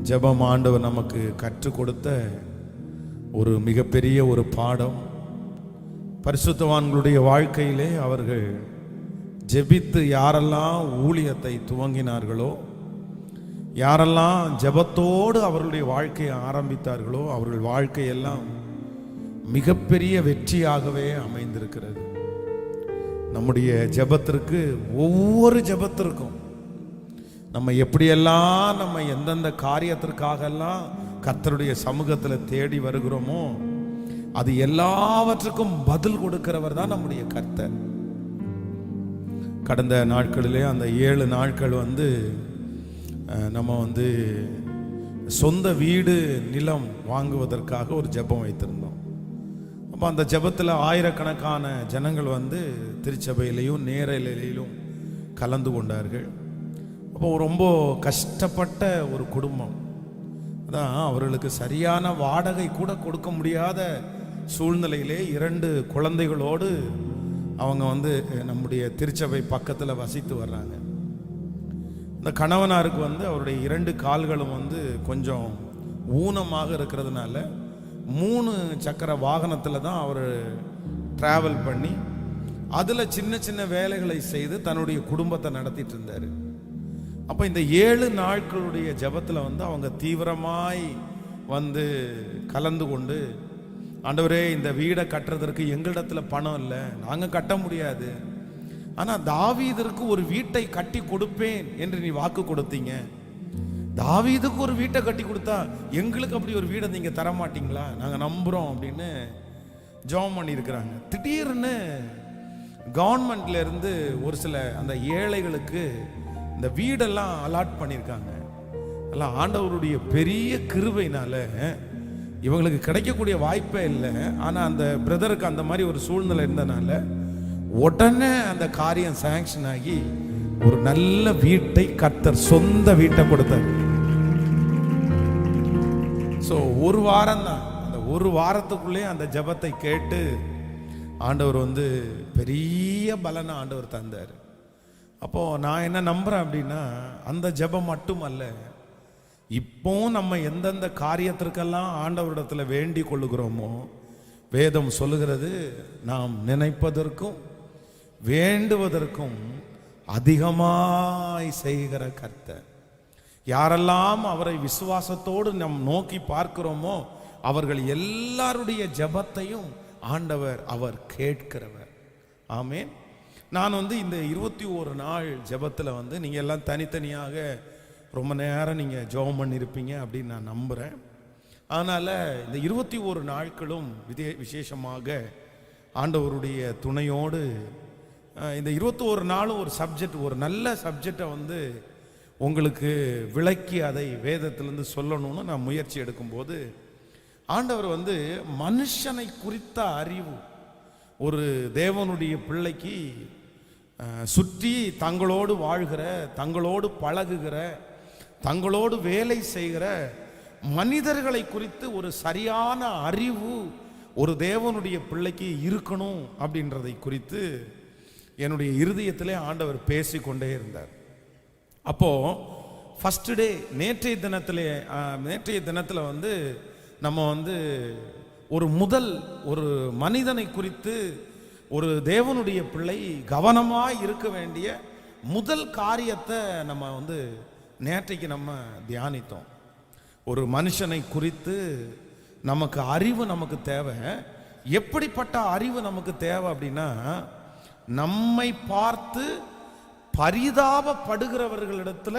ஜெபம் ஆண்டவர் நமக்கு கற்றுக் கொடுத்த ஒரு மிகப்பெரிய ஒரு பாடம். பரிசுத்தவான்களுடைய வாழ்க்கையிலே அவர்கள் ஜெபித்து யாரெல்லாம் ஊழியத்தை துவங்கினார்களோ, யாரெல்லாம் ஜெபத்தோடு அவர்களுடைய வாழ்க்கையை ஆரம்பித்தார்களோ, அவர்கள் வாழ்க்கையெல்லாம் மிகப்பெரிய வெற்றியாகவே அமைந்திருக்கிறது. நம்முடைய ஜெபத்திற்கு, ஒவ்வொரு ஜெபத்திற்கும் நம்ம எப்படியெல்லாம் நம்ம எந்தெந்த காரியத்திற்காகலாம் கர்த்தருடைய சமூகத்தில் தேடி வருகிறோமோ, அது எல்லாவற்றுக்கும் பதில் கொடுக்கிறவர் தான் நம்முடைய கர்த்தர். கடந்த நாட்களிலே அந்த 7 நாட்கள் நம்ம சொந்த வீடு நிலம் வாங்குவதற்காக ஒரு ஜெபம் வைத்திருந்தோம். அப்போ அந்த ஜெபத்தில் ஆயிரக்கணக்கான ஜனங்கள் திருச்சபையிலையும் நேரலையிலும் கலந்து கொண்டார்கள். அப்போ ரொம்ப கஷ்டப்பட்ட ஒரு குடும்பம் அதான், அவர்களுக்கு சரியான வாடகை கூட கொடுக்க முடியாத சூழ்நிலையிலே 2 குழந்தைகளோடு அவங்க நம்முடைய திருச்சபை பக்கத்தில் வசித்து வர்றாங்க. இந்த கணவனாருக்கு அவருடைய 2 கால்களும் கொஞ்சம் ஊனமாக இருக்கிறதுனால 3 சக்கர வாகனத்தில் தான் அவர் டிராவல் பண்ணி அதில் சின்ன சின்ன வேலைகளை செய்து தன்னுடைய குடும்பத்தை நடத்திட்டு இருந்தார். அப்போ இந்த 7 நாட்களுடைய ஜெபத்தில் அவங்க தீவிரமாய் கலந்து கொண்டு, ஆண்டவரே, இந்த வீடை கட்டுறதற்கு எங்களிடத்துல பணம் இல்லை, நாங்கள் கட்ட முடியாது, ஆனால் தாவீதுக்கு ஒரு வீட்டை கட்டி கொடுப்பேன் என்று நீ வாக்கு கொடுத்தீங்க, தாவீதுக்கு ஒரு வீட்டை கட்டி கொடுத்தா எங்களுக்கு அப்படி ஒரு வீடை நீங்கள் தர மாட்டீங்களா, நாங்கள் நம்புகிறோம் அப்படின்னு ஜெபம் பண்ணியிருக்கிறாங்க. திடீர்னு கவர்மெண்ட்ல இருந்து ஒரு சில அந்த ஏழைகளுக்கு இந்த வீடெல்லாம் அலாட் பண்ணியிருக்காங்க. எல்லாம் ஆண்டவருடைய பெரிய கிருபையினால இவங்களுக்கு கிடைக்கக்கூடிய வாய்ப்பே இல்லை. ஆனால் அந்த பிரதருக்கு அந்த மாதிரி ஒரு சூழ்நிலை இருந்தனால உடனே அந்த காரியம் சாங்ஷன் ஆகி ஒரு நல்ல வீட்டை கர்த்தர், சொந்த வீட்டை கொடுத்தார். ஸோ ஒரு வாரம் தான், அந்த ஒரு வாரத்துக்குள்ளே அந்த ஜெபத்தை கேட்டு ஆண்டவர் பெரிய பலனை ஆண்டவர் தந்தார். அப்போது நான் என்ன நம்புகிறேன் அப்படின்னா, அந்த ஜெபம் மட்டுமல்ல, இப்போ நம்ம எந்தெந்த காரியத்திற்கெல்லாம் ஆண்டவரிடத்தில் வேண்டி கொள்ளுகிறோமோ, வேதம் சொல்லுகிறது, நாம் நினைப்பதற்கும் வேண்டுவதற்கும் அதிகமாய் செய்கிற கர்த்தர். யாரெல்லாம் அவரை விசுவாசத்தோடு நம் நோக்கி பார்க்கிறோமோ அவர்கள் எல்லாருடைய ஜெபத்தையும் ஆண்டவர் அவர் கேட்கிறவர். ஆமென். நான் இந்த 21 நாள் ஜெபத்தில் நீங்கள் எல்லாம் தனித்தனியாக ரொம்ப நேரம் நீங்கள் ஜெபம் பண்ணியிருப்பீங்க அப்படின்னு நான் நம்புகிறேன். அதனால் இந்த 21 நாட்களும் விசேஷமாக ஆண்டவருடைய துணையோடு இந்த 21 நாளும் ஒரு சப்ஜெக்ட், ஒரு நல்ல சப்ஜெக்டை உங்களுக்கு விளக்கி அதை வேதத்திலிருந்து சொல்லணும்னு நான் முயற்சி எடுக்கும்போது, ஆண்டவர் மனுஷனை குறித்த அறிவு ஒரு தேவனுடைய பிள்ளைக்கு சுற்றி தங்களோடு வாழ்கிற, தங்களோடு பழகுகிற, தங்களோடு வேலை செய்கிற மனிதர்களை குறித்து ஒரு சரியான அறிவு ஒரு தேவனுடைய பிள்ளைக்கு இருக்கணும் அப்படின்றதை குறித்து என்னுடைய இருதயத்திலே ஆண்டவர் பேசிக்கொண்டே இருந்தார். அப்போ ஃபர்ஸ்ட் டே நேற்றைய தினத்தில் நம்ம ஒரு மனிதனை குறித்து ஒரு தேவனுடைய பிள்ளை கவனமாய் இருக்க வேண்டிய முதல் காரியத்தை நம்ம நேற்றைக்கு நம்ம தியானித்தோம். ஒரு மனுஷனை குறித்து நமக்கு அறிவு நமக்கு தேவை. எப்படிப்பட்ட அறிவு நமக்கு தேவை அப்படின்னா, நம்மை பார்த்து பரிதாபப்படுகிறவர்களிடத்துல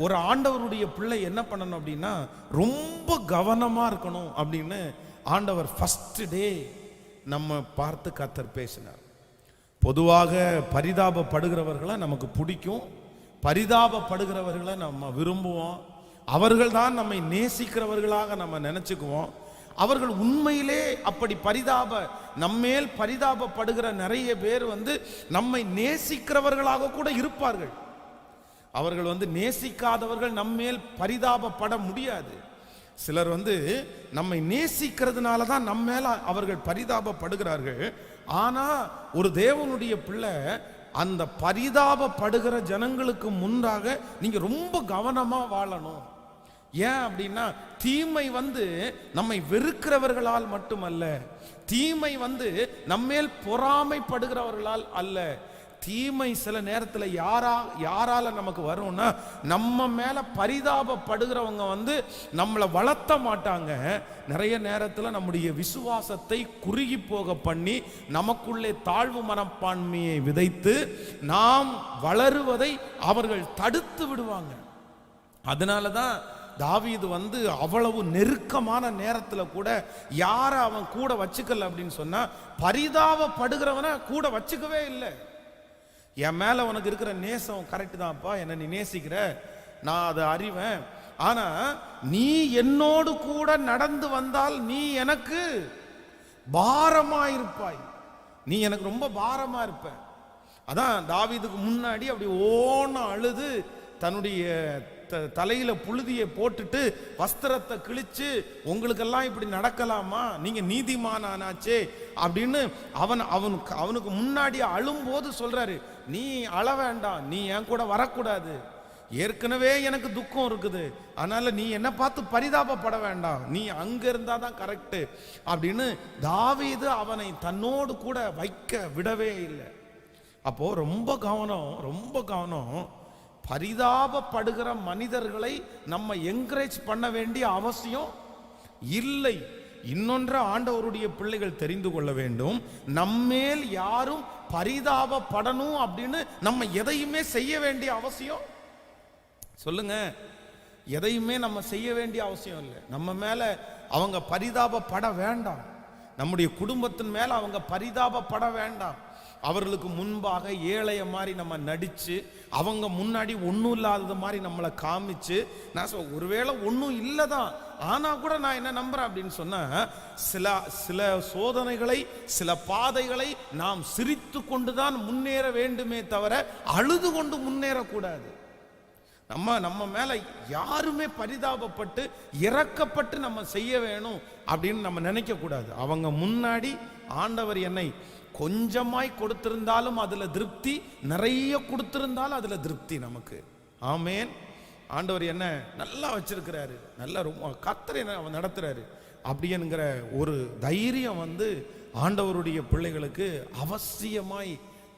ஒரு ஆண்டவருடைய பிள்ளை என்ன பண்ணணும் அப்படின்னா, ரொம்ப கவனமா இருக்கணும் அப்படின்னு ஆண்டவர் ஃபர்ஸ்ட் டே நம்ம பார்த்து கர்த்தர் பேசினார். பொதுவாக பரிதாபப்படுகிறவர்களை நமக்கு பிடிக்கும், பரிதாபப்படுகிறவர்களை நம்ம விரும்புவோம், அவர்கள் தான் நம்மை நேசிக்கிறவர்களாக நம்ம நினைச்சுக்குவோம். அவர்கள் உண்மையிலே அப்படி நம்மேல் பரிதாபப்படுகிற நிறைய பேர் நம்மை நேசிக்கிறவர்களாக கூட இருப்பார்கள். அவர்கள் நேசிக்காதவர்கள் நம்மேல் பரிதாபப்பட முடியாது. சிலர் நம்மை நேசிக்கிறதுனால தான் நம்ம மேல அவர்கள் பரிதாபப்படுகிறார்கள். ஆனா ஒரு தேவனுடைய பிள்ளை அந்த பரிதாபப்படுகிற ஜனங்களுக்கு முன்பாக நீங்க ரொம்ப கவனமா வாழணும். ஏன் அப்படின்னா தீமை நம்மை வெறுக்கிறவர்களால் மட்டுமல்ல, தீமை நம்மேல் பொறாமைப்படுகிறவர்களால் அல்ல. தீமை சில நேரத்தில் யாரால நமக்கு வரும்னா, நம்ம மேல பரிதாபப்படுகிறவங்க நம்மளை வளர்த்த மாட்டாங்க. நிறைய நேரத்தில் நம்முடைய விசுவாசத்தை குறுகி போக பண்ணி நமக்குள்ளே தாழ்வு மனப்பான்மையை விதைத்து நாம் வளருவதை அவர்கள் தடுத்து விடுவாங்க. அதனாலதான் தாவீது அவ்வளவு நெருக்கமான நேரத்தில் கூட யார அவன் கூட வச்சுக்கல அப்படின்னு சொன்னா, பரிதாபப்படுகிறவனை கூட வச்சுக்கவே இல்லை. என் மேல உனக்கு இருக்கிற நேசம் கரெக்ட் தான்ப்பா, என்ன நீ நேசிக்கிற, நான் அதை அறிவேன். ஆனா நீ என்னோடு கூட நடந்து வந்தால் நீ எனக்கு பாரமா இருப்பாய், நீ எனக்கு ரொம்ப பாரமா இருப்ப. அதான் தாவீதுக்கு முன்னாடி அப்படி ஓன அழுது தன்னுடைய தலையில புழுதியை போட்டுட்டு வஸ்திரத்தை கிழிச்சு, உங்களுக்கெல்லாம் இப்படி நடக்கலாமா, நீங்க நீதிமானாச்சே அப்படின்னு அவனுக்கு முன்னாடி அழும்போது சொல்றாரு, நீ அழ வேண்டாம், நீ என் கூட வரக்கூடாது, ஏற்கனவே எனக்கு துக்கம் இருக்குது, அதனால நீ என்ன பார்த்து பரிதாபப்பட வேண்டாம், நீ அங்க இருந்தாதான் கரெக்ட் அப்படின்னு தாவீது அவனை தன்னோடு கூட வைக்க விடவே இல்லை. அப்போ ரொம்ப கவனம். பரிதாபப்படுகிற மனிதர்களை நம்ம என்கரேஜ் பண்ண வேண்டிய அவசியம் இல்லை. இன்னொன்று ஆண்டவருடைய பிள்ளைகள் தெரிந்து கொள்ள வேண்டும், நம்மேல் யாரும் பரிதாபப்படணும் அப்படின்னு நம்ம எதையுமே செய்ய வேண்டிய அவசியம் சொல்லுங்க, எதையுமே நம்ம செய்ய வேண்டிய அவசியம் இல்லை. நம்ம மேல அவங்க பரிதாபப்பட வேண்டாம், நம்முடைய குடும்பத்தின் மேல அவங்க பரிதாபப்பட வேண்டாம். அவர்களுக்கு முன்பாக ஏழைய மாதிரி நம்ம நடிச்சு, அவங்க முன்னாடி ஒன்றும் இல்லாதது மாதிரி நம்மளை காமிச்சு, நான் ஒருவேளை ஒன்றும் இல்லைதான், ஆனா கூட நான் என்ன நம்புறேன் அப்படின்னு சொன்னா, சில சோதனைகளை, சில பாதைகளை நாம் சிரித்து கொண்டுதான் முன்னேற வேண்டுமே தவிர அழுது கொண்டு முன்னேறக்கூடாது. நம்ம மேல யாருமே பரிதாபப்பட்டு இறக்கப்பட்டு நம்ம செய்ய வேணும் அப்படின்னு நம்ம நினைக்க கூடாது. அவங்க முன்னாடி ஆண்டவர் என்னை கொஞ்சமாய் கொடுத்திருந்தாலும் அதுல திருப்தி, நிறைய கொடுத்திருந்தாலும் அதுல திருப்தி நமக்கு. ஆமேன். ஆண்டவர் என்ன நல்லா வச்சிருக்கிறாரு, நல்லா ரொம்ப கர்த்தர் அவன் நடத்துறாரு அப்படிங்கிற ஒரு தைரியம் ஆண்டவருடைய பிள்ளைகளுக்கு அவசியமாய்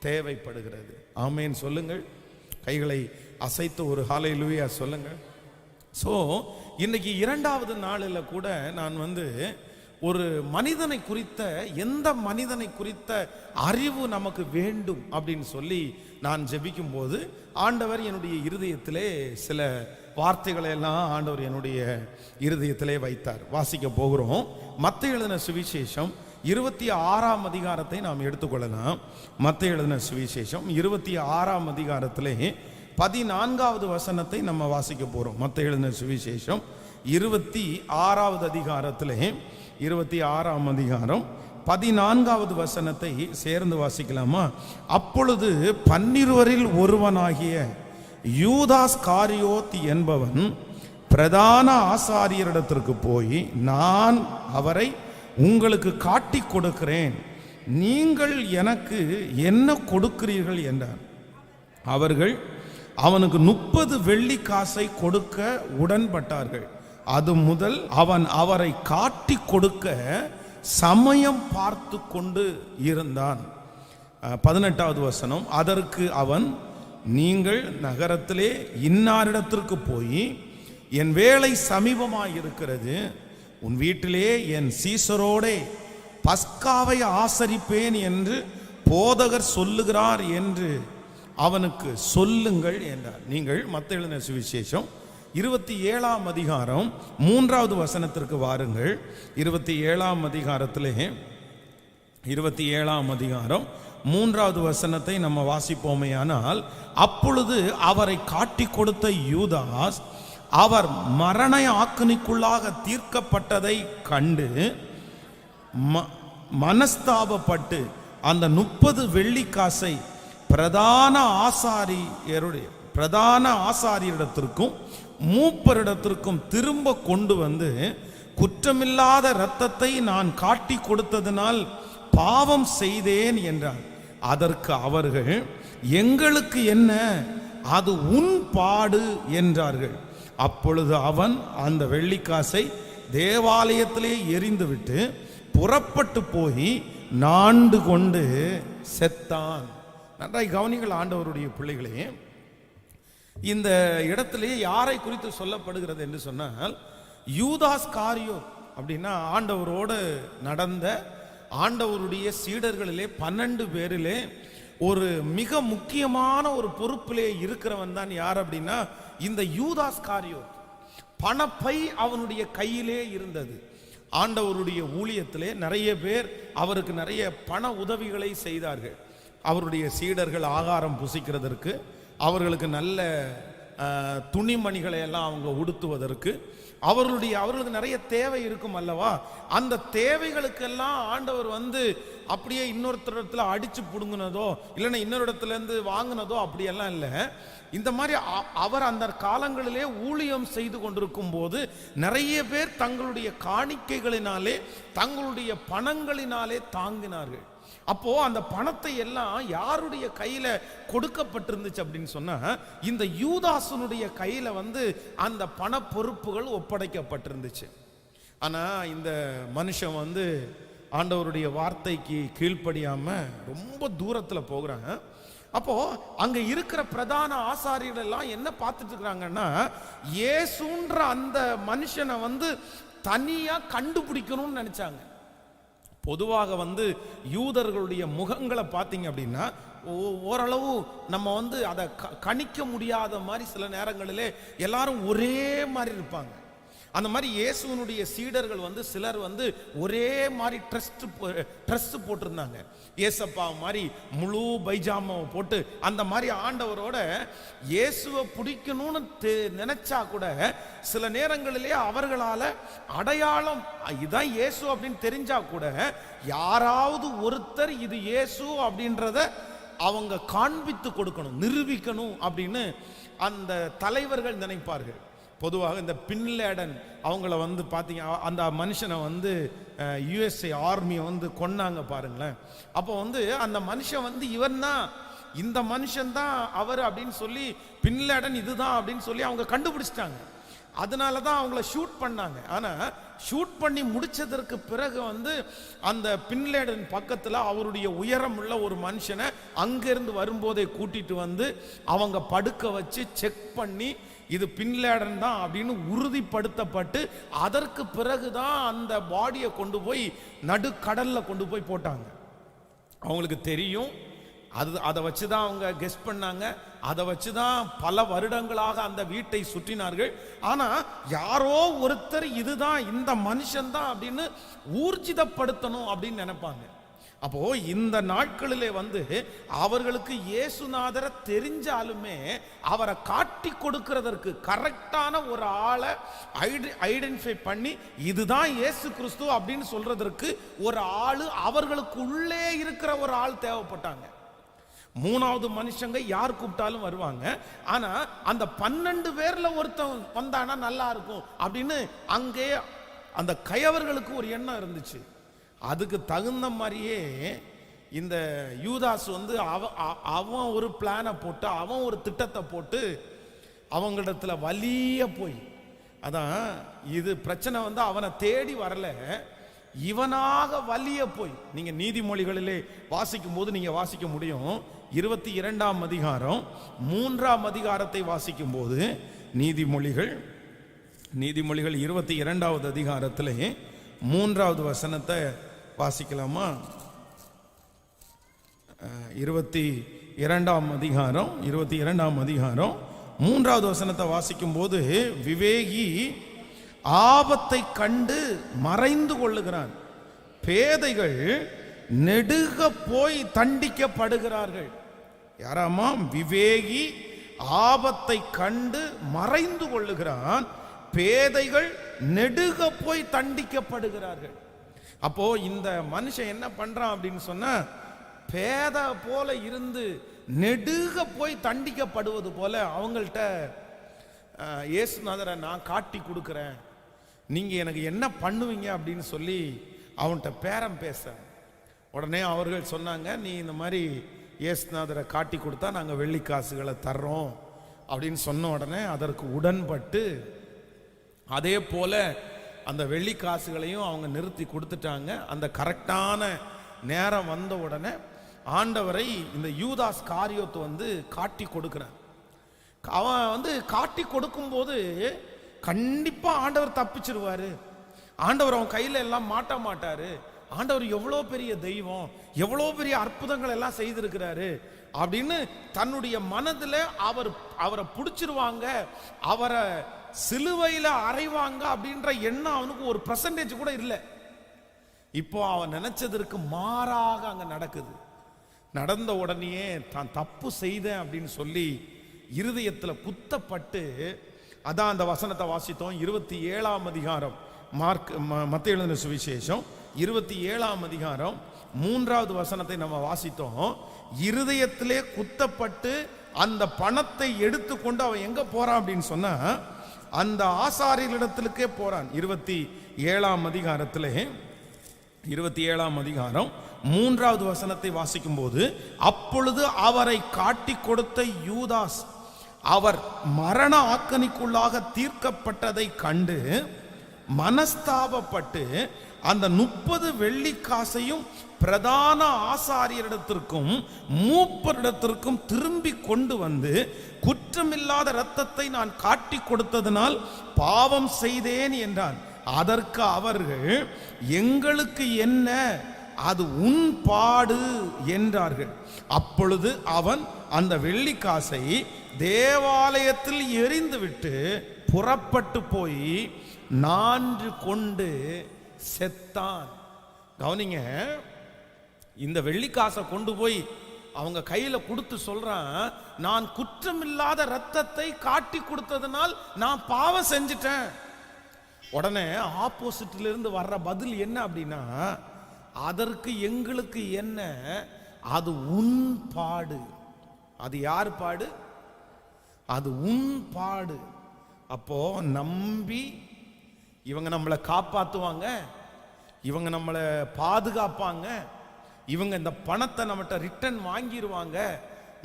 தேவைப்படுகிறது. ஆமேன் சொல்லுங்கள். கைகளை அசைத்து ஒரு ஹல்லேலூயா சொல்லுங்க. ஸோ இன்னைக்கு 2வது நாளில் கூட நான் ஒரு மனிதனை குறித்த, எந்த மனிதனை குறித்த அறிவு நமக்கு வேண்டும் அப்படின்னு சொல்லி நான் ஜெபிக்கும் போது ஆண்டவர் என்னுடைய இருதயத்திலே சில வார்த்தைகளை எல்லாம் ஆண்டவர் என்னுடைய இருதயத்திலே வைத்தார். வாசிக்க போகிறோம். மத்தேயு எழுதின சுவிசேஷம் 26ஆம் அதிகாரத்தை நாம் எடுத்துக்கொள்ளலாம். மத்தேயு எழுதின சுவிசேஷம் 26ஆம் அதிகாரத்திலே 14வது வசனத்தை நம்ம வாசிக்க போறோம். மத்தேயு எழுதின சுவிசேஷம் 26வது அதிகாரத்திலே 26ஆம் அதிகாரம் 14வது வசனத்தை சேர்ந்து வாசிக்கலாமா? அப்பொழுது 12 ஒருவனாகிய யூதாஸ் காரியோத் என்பவன் பிரதான ஆசாரியரிடத்திற்கு போய், நான் அவரை உங்களுக்கு காட்டி கொடுக்கிறேன், நீங்கள் எனக்கு என்ன கொடுக்கிறீர்கள் என்றார். அவர்கள் அவனுக்கு 30 வெள்ளி காசை கொடுக்க உடன்பட்டார்கள். அது முதல் அவன் அவரை காட்டி கொடுக்க சமயம் பார்த்து கொண்டு இருந்தான். 18வது வசனம், அதற்கு அவன், நீங்கள் நகரத்திலே இன்னாரிடத்திற்கு போய், என் வேலை சமீபமாய் இருக்கிறது, உன் வீட்டிலே என் சீசரோடே பஸ்காவை ஆசரிப்பேன் என்று போதகர் சொல்லுகிறார் என்று அவனுக்கு சொல்லுங்கள் என்றார். நீங்கள் மத்தேயு எழுதின சுவிசேஷம் 27ஆம் அதிகாரம் 3வது வசனத்திற்கு வாருங்கள். 27ஆம் அதிகாரத்திலே 27ஆம் அதிகாரம் 3வது வசனத்தை நம்ம வாசிப்போமேயானால், அப்பொழுது அவரை காட்டி கொடுத்த யூதாஸ் அவர் மரண ஆக்கினைக்குள்ளாக தீர்க்கப்பட்டதை கண்டு மனஸ்தாபப்பட்டு அந்த 30 வெள்ளி காசை பிரதான ஆசாரியரிடத்திற்கும் மூப்பரிடத்திற்கும் திரும்ப கொண்டு வந்து, குற்றமில்லாத இரத்தத்தை நான் காட்டி கொடுத்ததினால் பாவம் செய்தேன் என்றார். அதற்கு அவர்கள், எங்களுக்கு என்ன, அது உன் பாடு என்றார்கள். அப்பொழுது அவன் அந்த வெள்ளிக்காசை தேவாலயத்திலே எறிந்துவிட்டு புறப்பட்டு போய் நாண்டு கொண்டு செத்தான். நன்றாய் கவனிங்கள் ஆண்டவருடைய பிள்ளைகளே, இந்த இடத்திலே யாரை குறித்து சொல்லப்படுகிறது என்று சொன்னால், யூதாஸ் காரியோத் அப்படின்னா ஆண்டவரோடு நடந்த ஆண்டவருடைய சீடர்களிலே 12 பேரிலே ஒரு மிக முக்கியமான ஒரு பொறுப்பிலே இருக்கிறவன் தான் யார் அப்படின்னா இந்த யூதாஸ் காரியோத். பணப்பை அவனுடைய கையிலே இருந்தது. ஆண்டவருடைய ஊழியத்திலே நிறைய பேர் அவருக்கு நிறைய பண உதவிகளை செய்தார்கள். அவருடைய சீடர்கள் ஆகாரம் புசிக்கிறதற்கு, அவர்களுக்கு நல்ல துணிமணிகளை எல்லாம் அவங்க உடுத்துவதற்கு, அவர்களுக்கு நிறைய தேவை இருக்கும் அல்லவா. அந்த தேவைகளுக்கெல்லாம் ஆண்டவர் அப்படியே இன்னொருத்தரத்துல அடிச்சு புடுங்கினதோ இல்லைன்னா இன்னொரு இடத்துல இருந்து வாங்கினதோ அப்படியெல்லாம் இல்லை. இந்த மாதிரி அவர் அந்த காலங்களிலே ஊழியம் செய்து கொண்டிருக்கும் போது நிறைய பேர் தங்களுடைய காணிக்கைகளினாலே தங்களுடைய பணங்களினாலே தாங்கினார்கள். அப்போ அந்த பணத்தை எல்லாம் யாருடைய கையில கொடுக்கப்பட்டிருந்துச்சு அப்படின்னு சொன்னா இந்த யூதாசனுடைய கையில அந்த பண பொறுப்புகள் ஒப்படைக்கப்பட்டிருந்துச்சு. ஆனா இந்த மனுஷன் ஆண்டவருடைய வார்த்தைக்கு கீழ்ப்படியாம ரொம்ப தூரத்துல போகிறாங்க. அப்போ அங்க இருக்கிற பிரதான ஆசாரியர்கள் எல்லாம் என்ன பார்த்துட்டு இருக்கிறாங்கன்னா, இயேசுன்ற அந்த மனுஷனை தனியா கண்டுபிடிக்கணும்னு நினைச்சாங்க. பொதுவாக யூதர்களுடைய முகங்களை பார்த்தீங்க அப்படின்னா ஓரளவு நம்ம அதை கணிக்க முடியாத மாதிரி சில நேரங்களிலே எல்லாரும் ஒரே மாதிரி இருப்பாங்க. அந்த மாதிரி இயேசுனுடைய சீடர்கள் சிலர் ஒரே மாதிரி ட்ரெஸ் போட்டிருந்தாங்க. ஏசப்பா மாதிரி முழு பைஜாமாவை போட்டு அந்த மாதிரி ஆண்டவரோட இயேசுவை பிடிக்கணும்னு நினைச்சா கூட சில நேரங்களிலே அவர்களால அடையாளம் இதுதான் இயேசு அப்படின்னு தெரிஞ்சா கூட யாராவது ஒருத்தர் இது இயேசு அப்படின்றத அவங்க காண்பித்து கொடுக்கணும், நிரூபிக்கணும் அப்படின்னு அந்த தலைவர்கள் நினைப்பார்கள். பொதுவாக இந்த பின் லேடன் அவங்கள பார்த்தீங்க, அந்த மனுஷனை யுஎஸ்ஏ ஆர்மியை கொன்னாங்க பாருங்களேன். அப்போ அந்த மனுஷன் இவன் தான், இந்த மனுஷன் தான் அவர் அப்படின்னு சொல்லி பின் லேடன் இதுதான் அப்படின்னு சொல்லி அவங்க கண்டுபிடிச்சிட்டாங்க. அதனால தான் அவங்கள ஷூட் பண்ணாங்க. ஆனால் ஷூட் பண்ணி முடிச்சதற்கு பிறகு அந்த பின் லேடன் பக்கத்தில் அவருடைய உயரம் உள்ள ஒரு மனுஷனை அங்கிருந்து வரும்போதே கூட்டிட்டு அவங்க படுக்க வச்சு செக் பண்ணி இது பின் லேடன் தான் அப்படின்னு உறுதிப்படுத்தப்பட்டு அதற்கு பிறகுதான் அந்த பாடியை கொண்டு போய் நடுக்கடல்ல கொண்டு போய் போட்டாங்க. அவங்களுக்கு தெரியும், அதை வச்சுதான் அவங்க கெஸ் பண்ணாங்க. அதை வச்சுதான் பல வருடங்களாக அந்த வீட்டை சுற்றினார்கள். ஆனா யாரோ ஒருத்தர் இதுதான் இந்த மனுஷன் தான் அப்படின்னு ஊர்ஜிதப்படுத்தணும் அப்படின்னு நினைப்பாங்க. அப்போ இந்த நாட்களிலே அவர்களுக்கு இயேசுநாதரை தெரிஞ்சாலுமே அவரை காட்டி கொடுக்கிறதற்கு கரெக்டான ஒரு ஆளை ஐடென்டிஃபை பண்ணி இதுதான் இயேசு கிறிஸ்து அப்படின்னு சொல்றதற்கு ஒரு ஆளு அவர்களுக்கு உள்ளே இருக்கிற ஒரு ஆள் தேவைப்பட்டாங்க. 3வது மனுஷங்க யார் கூப்பிட்டாலும் வருவாங்க. ஆனா அந்த 12 பேர்ல ஒருத்தன் வந்தானா நல்லா இருக்கும் அப்படின்னு அங்கே அந்த கயவர்களுக்கு ஒரு எண்ணம் இருந்துச்சு. அதுக்கு தகுந்த மாதிரியே இந்த யூதாஸ் அவன் ஒரு பிளானை போட்டு அவன் ஒரு திட்டத்தை போட்டு அவங்களிடத்துல வலிய போய், அதான் இது பிரச்சனை அவனை தேடி வரல, இவனாக வலிய போய். நீங்க நீதிமொழிகளிலே வாசிக்கும் போது நீங்க வாசிக்க முடியும். 22ஆம் அதிகாரம் 3ஆம் அதிகாரத்தை வாசிக்கும் போது நீதிமொழிகள் 22வது அதிகாரத்திலே 3வது வசனத்தை வாசிக்கலாமா? 22ஆம் அதிகாரம் 3வது வசனத்தை வாசிக்கும் போது, விவேகி ஆபத்தை கண்டு மறைந்து கொள்ளுகிறான், பேதைகள் நெடுக போய் தண்டிக்கப்படுகிறார்கள். யாராமாம்? விவேகி ஆபத்தை கண்டு மறைந்து கொள்ளுகிறான், பேதைகள் நெடுக போய் தண்டிக்கப்படுகிறார்கள். அப்போ இந்த மனுஷன் என்ன பண்றான் அப்படின்னு சொன்னா, பேத போல இருந்து நெடுக போய் தண்டிக்கப்படுவது போல அவங்கள்ட்ட இயேசுநாதரை நான் காட்டி கொடுக்கிறேன், நீங்க எனக்கு என்ன பண்ணுவீங்க அப்படின்னு சொல்லி அவன்கிட்ட பேரம் பேச. உடனே அவர்கள் சொன்னாங்க, நீ இந்த மாதிரி இயேசுநாதரை காட்டி கொடுத்தா நாங்கள் வெள்ளி காசுகளை தர்றோம் அப்படின்னு சொன்ன உடனே அதற்கு உடன்பட்டு அதே போல அந்த வெள்ளி காசுகளையும் அவங்க நிறுத்தி கொடுத்துட்டாங்க. அந்த கரெக்டான நேரம் வந்த உடனே ஆண்டவரை இந்த யூதாஸ் காரியோத்து காட்டி கொடுக்கிறான். அவன் காட்டி கொடுக்கும்போது கண்டிப்பா ஆண்டவர் தப்பிச்சிருவாரு, ஆண்டவர் அவன் கையில எல்லாம் மாட்ட மாட்டாரு, ஆண்டவர் எவ்வளோ பெரிய தெய்வம், எவ்வளோ பெரிய அற்புதங்கள் எல்லாம் செய்திருக்கிறாரு அப்படின்னு தன்னுடைய மனதில் அவரை பிடிச்சிருவாங்க, அவரை சிலுவையில் அறைவாங்க அப்படின்ற எண்ணம் அவனுக்கு ஒரு % கூட இல்லை. இப்போ அவன் நினைச்சதற்கு மாறாக அங்க நடக்குது. நடந்த உடனே தான் தப்பு செய்தேன் அப்படின்னு சொல்லி இருதயத்தில் குத்தப்பட்டு, அதான் அந்த வசனத்தை வாசித்தோம். 27ஆம் அதிகாரம் மத்தேயு எழுதின சுவிசேஷம் 27ஆம் அதிகாரம் 3வது வசனத்தை நம்ம வாசித்தோம். இருதயத்திலே குத்தப்பட்டு அந்த பணத்தை எடுத்துக்கொண்டு அவன் எங்க போறான் அப்படின்னு சொன்னா அந்த ஆசாரியர்களிடத்திற்கே போறான். 27ஆம் அதிகாரத்திலே 27ஆம் அதிகாரம் 3வது வசனத்தை வாசிக்கும் போது, அப்பொழுது அவரை காட்டி கொடுத்த யூதாஸ் அவர் மரண ஆக்கணிக்குள்ளாக தீர்க்கப்பட்டதை கண்டு மனஸ்தாபப்பட்டு அந்த 30 வெள்ளி காசையும் பிரதான ஆசாரியரிடத்திற்கும் மூப்பரிடத்திற்கும் திரும்பி கொண்டு வந்து, குற்றமில்லாத இரத்தத்தை நான் காட்டி கொடுத்ததனால் பாவம் செய்தேன் என்றான். அதற்கு அவர்கள், எங்களுக்கு என்ன, அது உன் பாடு என்றார்கள். அப்பொழுது அவன் அந்த வெள்ளி காசை தேவாலயத்தில் எறிந்துவிட்டு புறப்பட்டு போய் நான்று கொண்டு செத்தான். கவனிங்க, இந்த வெள்ளிக்காசை கொண்டு போய் அவங்க கையில கொடுத்து சொல்றான், நான் குற்றமில்லாத இரத்தத்தை காட்டி கொடுத்ததுனால் நான் பாவம் செஞ்சிட்டேன். உடனே ஆப்போசிட்ல இருந்து வர்ற பதில் என்ன அப்படின்னா, அதற்கு எங்களுக்கு என்ன, அது உன் பாடு. அது யார் பாடு? அது உன் பாடு. அப்போ நம்பி இவங்க நம்மளை காப்பாத்துவாங்க, இவங்க நம்மளை பாதுகாப்பாங்க, இவங்க இந்த பணத்தை நம்மகிட்ட ரிட்டர்ன் வாங்கிடுவாங்க,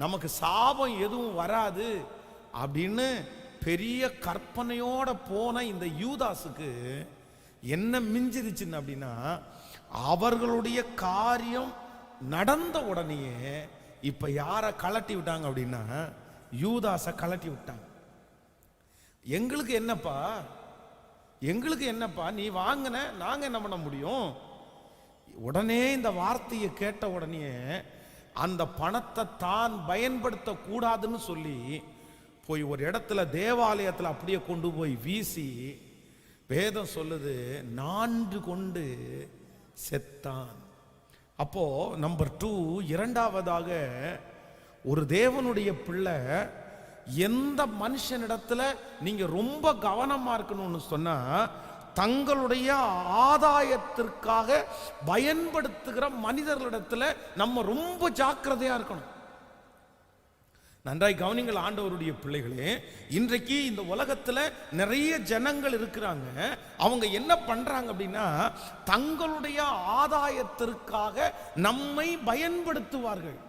நமக்கு சாபம் எதுவும் வராது அப்படின்னு பெரிய கற்பனையோட போன இந்த யூதாஸுக்கு என்ன மிஞ்சிருச்சுன்னு அப்படின்னா, அவர்களுடைய காரியம் நடந்த உடனேயே இப்ப யாரை கலட்டி விட்டாங்க அப்படின்னா யூதாஸை கலட்டி விட்டாங்க. எங்களுக்கு என்னப்பா, எங்களுக்கு என்னப்பா, நீ வாங்கின, நாங்க என்ன பண்ண முடியும்? உடனே இந்த வார்த்தையை கேட்ட உடனே அந்த பணத்தை தான் பயன்படுத்த கூடாதுன்னு சொல்லி போய் ஒரு இடத்துல தேவாலயத்தில் அப்படியே கொண்டு போய் வீசி, வேதம் சொல்லுது, நான்கு கொண்டு செத்தான். அப்போ நம்பர் 2, இரண்டாவதாக ஒரு தேவனுடைய பிள்ளை எந்த மனுஷனிடத்துல நீங்க ரொம்ப கவனமா இருக்கணும்னு சொன்னா, தங்களுடைய ஆதாயத்திற்காக பயன்படுத்துகிற மனிதர்களிடத்துல நம்ம ரொம்ப ஜாக்கிரதையா இருக்கணும். நன்றாய் கவனிங்கள் ஆண்டவருடைய பிள்ளைகளே, இன்றைக்கு இந்த உலகத்துல நிறைய ஜனங்கள் இருக்கிறாங்க. அவங்க என்ன பண்றாங்க அப்படின்னா, தங்களுடைய ஆதாயத்திற்காக நம்மை பயன்படுத்துவார்கள்.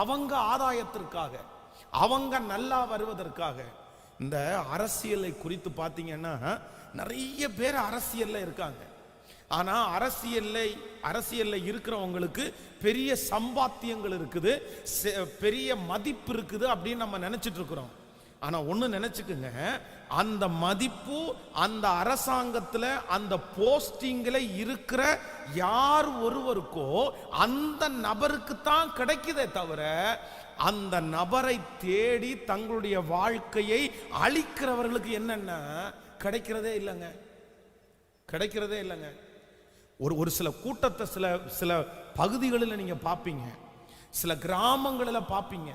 அவங்க ஆதாயத்திற்காக, அவங்க நல்லா வருவதற்காக. இந்த அரசியலை குறித்து பார்த்தீங்கன்னா நிறைய பேர் அரசியல்ல இருக்காங்க. ஆனா அரசியல்ல இருக்கிறவங்களுக்கு பெரிய சம்பாத்தியங்கள் இருக்குது, பெரிய மதிப்பு இருக்குது அப்படின்னு நம்ம நினைச்சிட்டு இருக்கிறோம். ஆனா ஒண்ணு நினைச்சுக்குங்க, அந்த மதிப்பு அந்த அரசாங்கத்துல அந்த போஸ்டிங்ல இருக்கிற யார் ஒருவருக்கோ அந்த நபருக்கு தான் கிடைக்குதே தவிர, அந்த நபரை தேடி தங்களுடைய வாழ்க்கையை அழிக்கிறவர்களுக்கு என்னன்னா கிடைக்கிறதே இல்லைங்க, கிடைக்கிறதே இல்லைங்க. ஒரு சில கூட்டத்தை சில பகுதிகளில் நீங்க பார்ப்பீங்க, சில கிராமங்களில் பார்ப்பீங்க,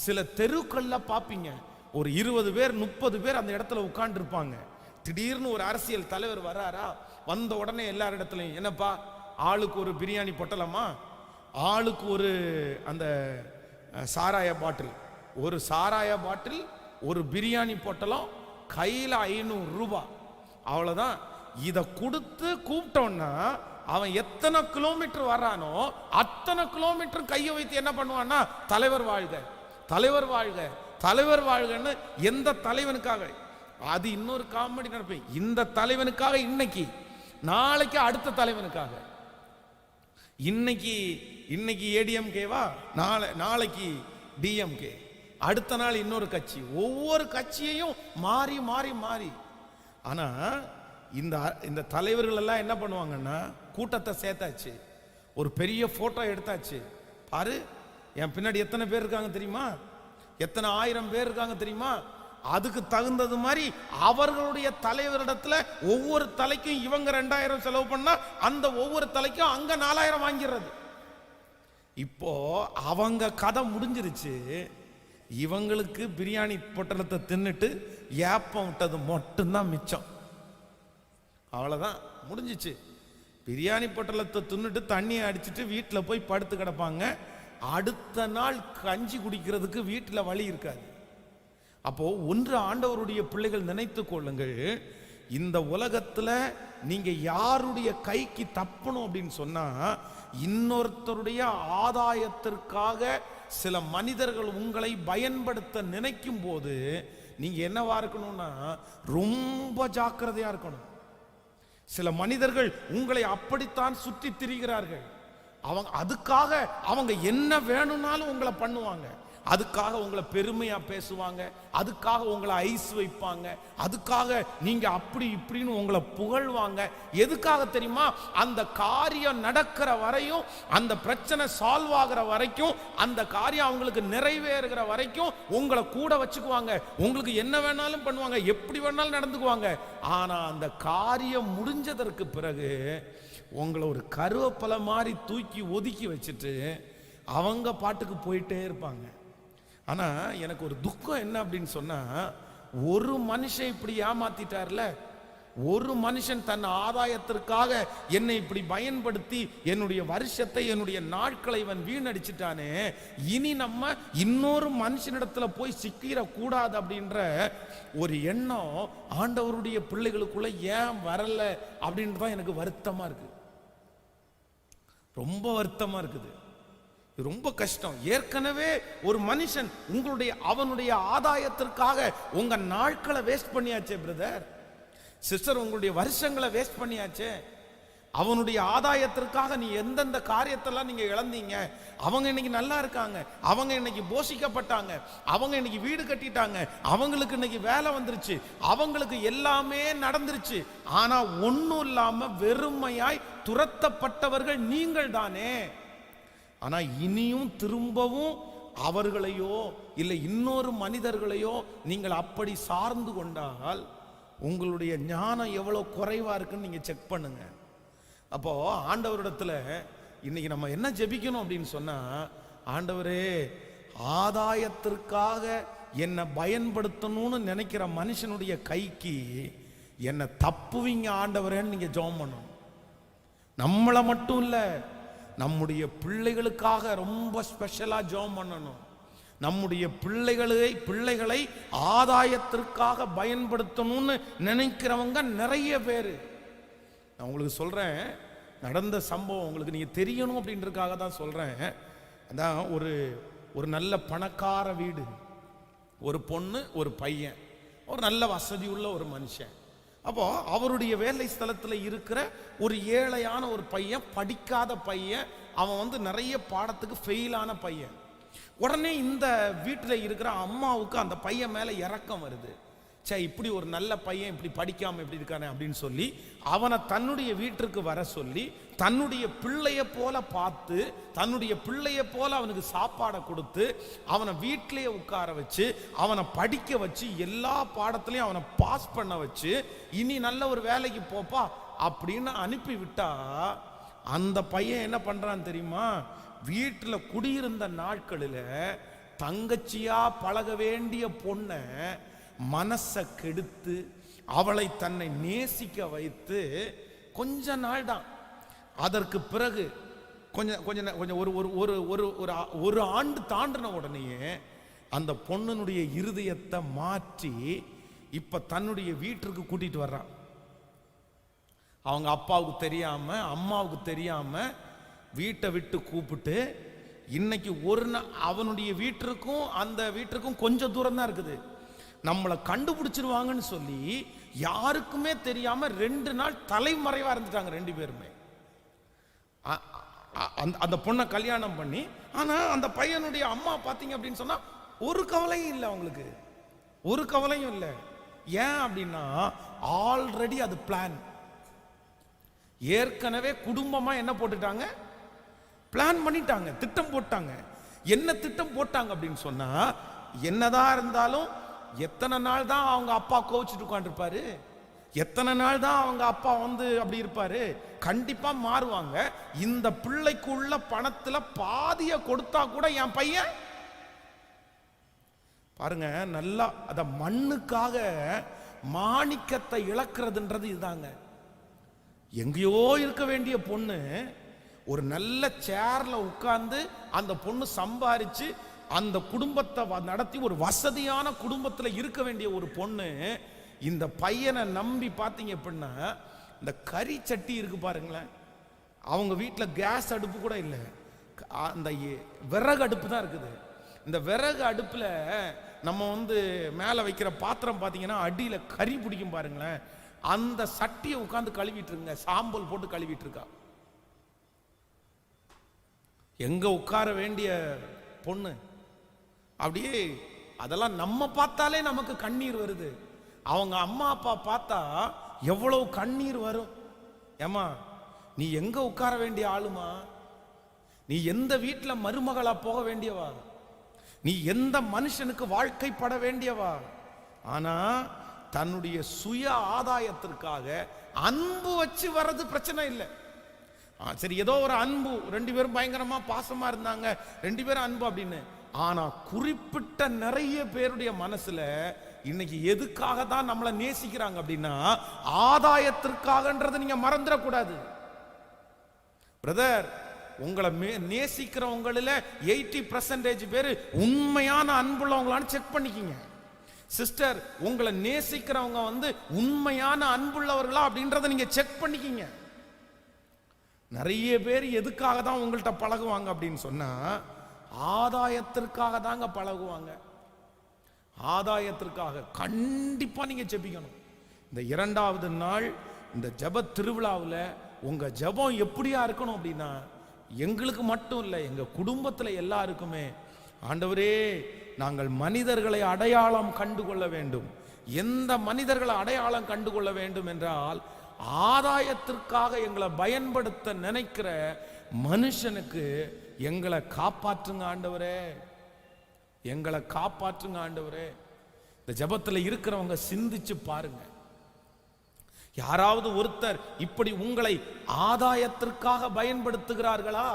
சில தெருக்களில் பார்ப்பீங்க. ஒரு 20 பேர் 30 பேர் அந்த இடத்துல உட்கார்ந்து இருப்பாங்க. திடீர்னு ஒரு அரசியல் தலைவர் வராரா, வந்த உடனே எல்லார் இடத்துலையும் என்னப்பா, ஆளுக்கு ஒரு பிரியாணி பொட்டலமா, ஆளுக்கு ஒரு அந்த சாராய பாட்டில், ஒரு சாராய பாட்டில், ஒரு பிரியாணி பொட்டலம், கையில் 500 ரூபாய், அவ்வளவுதான். இதை கொடுத்து கூப்பிட்டோம்னா அவன் எத்தனை கிலோமீட்டர் வர்றானோ அத்தனை கிலோமீட்டர் கையை வைத்து என்ன பண்ணுவான்னா, தலைவர் வாழ்க, தலைவர் வாழ்க, தலைவர் வாழ்கன்னு எந்த தலைவனுக்காக? அது இன்னொரு காமெடி நடப்பேன். இந்த தலைவனுக்காக இன்னைக்கு, நாளைக்கு அடுத்த தலைவனுக்காக. இன்னைக்கு ஏடிஎம்கேவா, நாளைக்கு டிஎம்கே, அடுத்த நாள் இன்னொரு கட்சி. ஒவ்வொரு கட்சியையும் மாறி மாறி மாறி. ஆனா இந்த தலைவர்கள் எல்லாம் என்ன பண்ணுவாங்கன்னா, கூட்டத்தை சேர்த்தாச்சு, ஒரு பெரிய போட்டோ எடுத்தாச்சு. பாரு என் பின்னாடி எத்தனை பேர் இருக்காங்க தெரியுமா, எத்தனை ஆயிரம் பேர் இருக்காங்க தெரியுமா. அதுக்கு தகுந்தது மாதிரி அவர்களுடைய தலைவரிடத்துல ஒவ்வொரு தலைக்கும் இவங்க 2000 செலவு பண்ணா அந்த ஒவ்வொரு தலைக்கும் அங்க 4000 வாங்கிடுறது. இப்போ அவங்க கதை முடிஞ்சிருச்சு. இவங்களுக்கு பிரியாணி பொட்டலத்தை தின்னுட்டு ஏப்பம் விட்டது மட்டும்தான் மிச்சம். அவ்வளவுதான், முடிஞ்சிச்சு. பிரியாணி பொட்டலத்தை தின்னுட்டு தண்ணியை அடிச்சுட்டு வீட்டில் போய் படுத்து கிடப்பாங்க. அடுத்த நாள் கஞ்சி குடிக்கிறதுக்கு வீட்டில் வழி இருக்காது. அப்போ ஒன்று ஆண்டவருடைய பிள்ளைகள் நினைத்து கொள்ளுங்கள், இந்த உலகத்துல நீங்க யாருடைய கைக்கு தப்பணும் அப்படின்னு சொன்னா, இன்னொருத்தருடைய ஆதாயத்திற்காக சில மனிதர்கள் உங்களை பயன்படுத்த நினைக்கும் போது நீங்க என்னவா இருக்கணும்னா ரொம்ப ஜாக்கிரதையா இருக்கணும். சில மனிதர்கள் உங்களை அப்படித்தான் சுற்றி திரிகிறார்கள். அதுக்காக அவங்க என்ன வேணும்னாலும் உங்களை பண்ணுவாங்க. அதுக்காக உங்களை பெருமையா பேசுவாங்க, அதுக்காக உங்களை ஐஸ் வைப்பாங்க, அதுக்காக நீங்க அப்படி இப்படின்னு உங்களை புகழ்வாங்க. எதுக்காக தெரியுமா? அந்த காரியம் நடக்கிற வரையும், அந்த பிரச்சனை சால்வ் ஆகிற வரைக்கும், அந்த காரியம் அவங்களுக்கு நிறைவேறுகிற வரைக்கும் உங்களை கூட வச்சுக்குவாங்க. உங்களுக்கு என்ன வேணாலும் பண்ணுவாங்க, எப்படி வேணாலும் நடந்துக்குவாங்க. ஆனா அந்த காரியம் முடிஞ்சதற்கு பிறகு உங்களை ஒரு கருவேப்பிலை மாதிரி தூக்கி ஒதுக்கி வச்சுட்டு அவங்க பாட்டுக்கு போயிட்டே இருப்பாங்க. ஆனா எனக்கு ஒரு துக்கம் என்ன அப்படின்னு சொன்னா, ஒரு மனுஷன் இப்படி ஏமாத்திட்டார்ல, ஒரு மனுஷன் தன் ஆதாயத்திற்காக என்னை இப்படி பயன்படுத்தி என்னுடைய வருஷத்தை, என்னுடைய நாட்களை இவன் வீணடிச்சிட்டானே, இனி நம்ம இன்னொரு மனுஷனிடத்துல போய் சிக்கிர கூடாது அப்படின்ற ஒரு எண்ணம் ஆண்டவருடைய பிள்ளைகளுக்குள்ள ஏன் வரல அப்படின்றதான் எனக்கு வருத்தமா இருக்கு. ரொம்ப வருத்தமா இருக்குது. ரொம்ப கஷ்டம். ஏற்கனவே ஒரு மனுஷன் அவனுடைய ஆதாயத்திற்காக உங்க நாட்களை வேஸ்ட் பண்ணியாச்சே பிரதர், சிஸ்டர், உங்களுடைய வருஷங்களை வேஸ்ட் பண்ணியாச்சே. அவனுடைய ஆதாயத்திற்காக நீ எந்தெந்த காரியத்தெல்லாம் நீங்க இழந்தீங்க. அவங்க இன்னைக்கு நல்லா இருக்காங்க, அவங்க இன்னைக்கு போஷிக்கப்பட்டாங்க, அவங்க இன்னைக்கு வீடு கட்டிட்டாங்க, அவங்களுக்கு இன்னைக்கு வேலை வந்துருச்சு, அவங்களுக்கு எல்லாமே நடந்துருச்சு. ஆனா ஒன்னும் இல்லாம வெறுமையாய் துரத்தப்பட்டவர்கள் நீங்கள் தானே. ஆனா இனியும் திரும்பவும் அவர்களையோ இல்லை இன்னொரு மனிதர்களையோ நீங்கள் அப்படி சார்ந்து கொண்டால் உங்களுடைய ஞானம் எவ்வளவு குறைவா இருக்குன்னு நீங்க செக் பண்ணுங்க. அப்போ ஆண்டவரிடத்துல இன்னைக்கு நம்ம என்ன ஜெபிக்கணும் அப்படின்னு சொன்னா, ஆண்டவரே, ஆதாயத்திற்காக என்னை பயன்படுத்தணும்னு நினைக்கிற மனுஷனுடைய கைக்கு என்னை தப்புவீங்க ஆண்டவரேன்னு நீங்க ஜெபம் பண்ணணும். நம்மளை மட்டும் இல்ல, நம்முடைய பிள்ளைகளுக்காக ரொம்ப ஸ்பெஷலா ஜெபம் பண்ணணும். நம்முடைய பிள்ளைகளை ஆதாயத்திற்காக பயன்படுத்தணும்னு நினைக்கிறவங்க நிறைய பேர். நான் உங்களுக்கு சொல்றேன், நடந்த சம்பவம் உங்களுக்கு நீங்க தெரியணும் அப்படின்றதுக்காக தான் சொல்றேன். அதான் ஒரு நல்ல பணக்கார வீடு, ஒரு பொண்ணு ஒரு பையன், ஒரு நல்ல வசதி உள்ள ஒரு மனுஷன். அப்போ அவருடைய வேலை ஸ்தலத்தில் இருக்கிற ஒரு ஏழையான ஒரு பையன், படிக்காத பையன், அவன் நிறைய பாடத்துக்கு ஃபெயிலான பையன். உடனே இந்த வீட்டில் இருக்கிற அம்மாவுக்கு அந்த பையன் மேலே இரக்கம் வருது. சே, இப்படி ஒரு நல்ல பையன் இப்படி படிக்காம இப்படி இருக்கானே அப்படின்னு சொல்லி அவனை தன்னுடைய வீட்டிற்கு வர சொல்லி தன்னுடைய பிள்ளைய போல பார்த்து, தன்னுடைய பிள்ளைய போல அவனுக்கு சாப்பாடை கொடுத்து, அவனை வீட்டிலேயே உட்கார வச்சு, அவனை படிக்க வச்சு, எல்லா பாடத்திலையும் அவனை பாஸ் பண்ண வச்சு, இனி நல்ல ஒரு வேலைக்கு போப்பா அப்படின்னு அனுப்பி விட்டா, அந்த பையன் என்ன பண்றான் தெரியுமா? வீட்டில் குடியிருந்த நாட்களில் தங்கச்சியா பழக வேண்டிய பொண்ணை மனசை கெடுத்து அவளை தன்னை நேசிக்க வைத்து கொஞ்ச நாள் தான், அதற்கு பிறகு கொஞ்சம் ஒரு ஆண்டு தாண்டின உடனேயே அந்த பொண்ணுடைய இருதயத்தை மாற்றி இப்ப தன்னுடைய வீட்டிற்கு கூட்டிட்டு வர்றான். அவங்க அப்பாவுக்கு தெரியாம, அம்மாவுக்கு தெரியாம வீட்டை விட்டு கூப்பிட்டு இன்னைக்கு அவனுடைய வீட்டிற்கும் அந்த வீட்டிற்கும் கொஞ்சம் தூரம் தான் இருக்குது. நம்மளை கண்டுபிடிச்சிருவாங்கன்னு சொல்லி யாருக்குமே தெரியாம 2 நாள் தலைமறைவா இருந்துட்டாங்க 2 பேருமே. அந்த பொண்ணை கல்யாணம் பண்ணி, ஆனா அந்த பையனுடைய அம்மா பாத்தீங்க அப்படின்னு சொன்னா ஒரு கவலையும் இல்லை, அவங்களுக்கு ஒரு கவலையும் இல்லை. ஏன் அப்படின்னா ஆல்ரெடி அது பிளான். ஏற்கனவே குடும்பமா என்ன போட்டுட்டாங்க, பிளான் பண்ணிட்டாங்க, திட்டம் போட்டாங்க. என்ன திட்டம் போட்டாங்க அப்படின்னு சொன்னா, என்னதான் இருந்தாலும் எத்தனை நாள் தான் அவங்க அப்பா கோவிச்சுட்டு உட்காந்துருப்பாரு, எத்தனை நாள் தான் அவங்க அப்பா அப்படி இருப்பாரு, கண்டிப்பா மாறுவாங்க. இந்த பிள்ளைக்கு உள்ள பணத்துல பாதிய கொடுத்தா கூட என் பையன் பாருங்க நல்லா அத மண்ணுக்காக மாணிக்கத்தை இழக்கிறதுன்றது இதுதாங்க. எங்கேயோ இருக்க வேண்டிய பொண்ணு ஒரு நல்ல சேர்ல உட்கார்ந்து அந்த பொண்ணு சம்பாரிச்சு அந்த குடும்பத்தை நடத்தி ஒரு வசதியான குடும்பத்துல இருக்க வேண்டிய ஒரு பொண்ணு இந்த பையனை நம்பி பாத்தீங்க அப்படின்னா, இந்த கறி சட்டி இருக்கு பாருங்களேன், அவங்க வீட்டில் கேஸ் அடுப்பு கூட இல்லை, அந்த விறகு அடுப்பு தான் இருக்குது. இந்த விறகு அடுப்புல நம்ம மேல வைக்கிற பாத்திரம் பாத்தீங்கன்னா அடியில கறி பிடிக்கும் பாருங்களேன், அந்த சட்டியை உட்கார்ந்து கழுவிட்டு இருங்க, சாம்பல் போட்டு கழுவிட்டு இருக்கா. எங்க உட்கார வேண்டிய பொண்ணு அப்படியே அதெல்லாம் நம்ம பார்த்தாலே நமக்கு கண்ணீர் வருது. அவங்க அம்மா அப்பா பார்த்தா எவ்வளவு கண்ணீர் வரும். ஏமா நீ எங்க உட்கார வேண்டிய ஆளுமா, நீ எந்த வீட்டில் மருமகளா போக வேண்டியவா, நீ எந்த மனுஷனுக்கு வாழ்க்கைப்பட வேண்டியவா. ஆனா தன்னுடைய சுய ஆதாயத்திற்காக அன்பு வச்சு வர்றது பிரச்சனை இல்லை. சரி ஏதோ ஒரு அன்பு, 2 பேரும் பயங்கரமா பாசமா இருந்தாங்க, 2 பேரும் அன்பு அப்படின்னு. ஆனா குறிப்பிட்ட நிறைய பேருடைய மனசுல இன்னைக்கு எதுக்காக தான் நம்மளை நேசிக்கிறாங்க அப்படின்னா ஆதாயத்திற்காகன்றதை நீங்க மறந்துடக்கூடாது. பிரதர், உங்களை நேசிக்கிறவங்களில் 80% பேர் உண்மையான அன்புள்ளவங்களான்னு செக் பண்ணிக்கிங்க. சிஸ்டர், உங்களை நேசிக்கிறவங்க உண்மையான அன்புள்ளவர்களா அப்படின்றத நீங்க செக் பண்ணிக்கிங்க. நிறைய பேர் எதுக்காக தான் உங்கள்கிட்ட பழகுவாங்க அப்படின்னு சொன்னா ஆதாயத்திற்காக தாங்க பழகுவாங்க. ஆதாயத்திற்காக கண்டிப்பா நீங்க ஜெபிக்கணும். இந்த 2வது நாள் இந்த ஜெப திருவிழாவில் உங்க ஜெபம் எப்படியா இருக்கணும் அப்படின்னா, எங்களுக்கு மட்டும் இல்லை, எங்க குடும்பத்துல எல்லாருக்குமே, ஆண்டவரே நாங்கள் மனிதர்களை அடையாளம் கண்டுகொள்ள வேண்டும். எந்த மனிதர்களை அடையாளம் கண்டுகொள்ள வேண்டும் என்றால், ஆதாயத்திற்காக எங்களை பயன்படுத்த நினைக்கிற மனுஷனுக்கு எங்களை காப்பாற்றுங்க ஆண்டவரே, எங்களை காப்பாற்றுங்க ஆண்டவரே. இந்த ஜெபத்துல இருக்கிறவங்க சிந்திச்சு பாருங்க. யாராவது ஒருத்தர் இப்படி உங்களை ஆதாயத்திற்காக பயன்படுத்துகிறார்களா?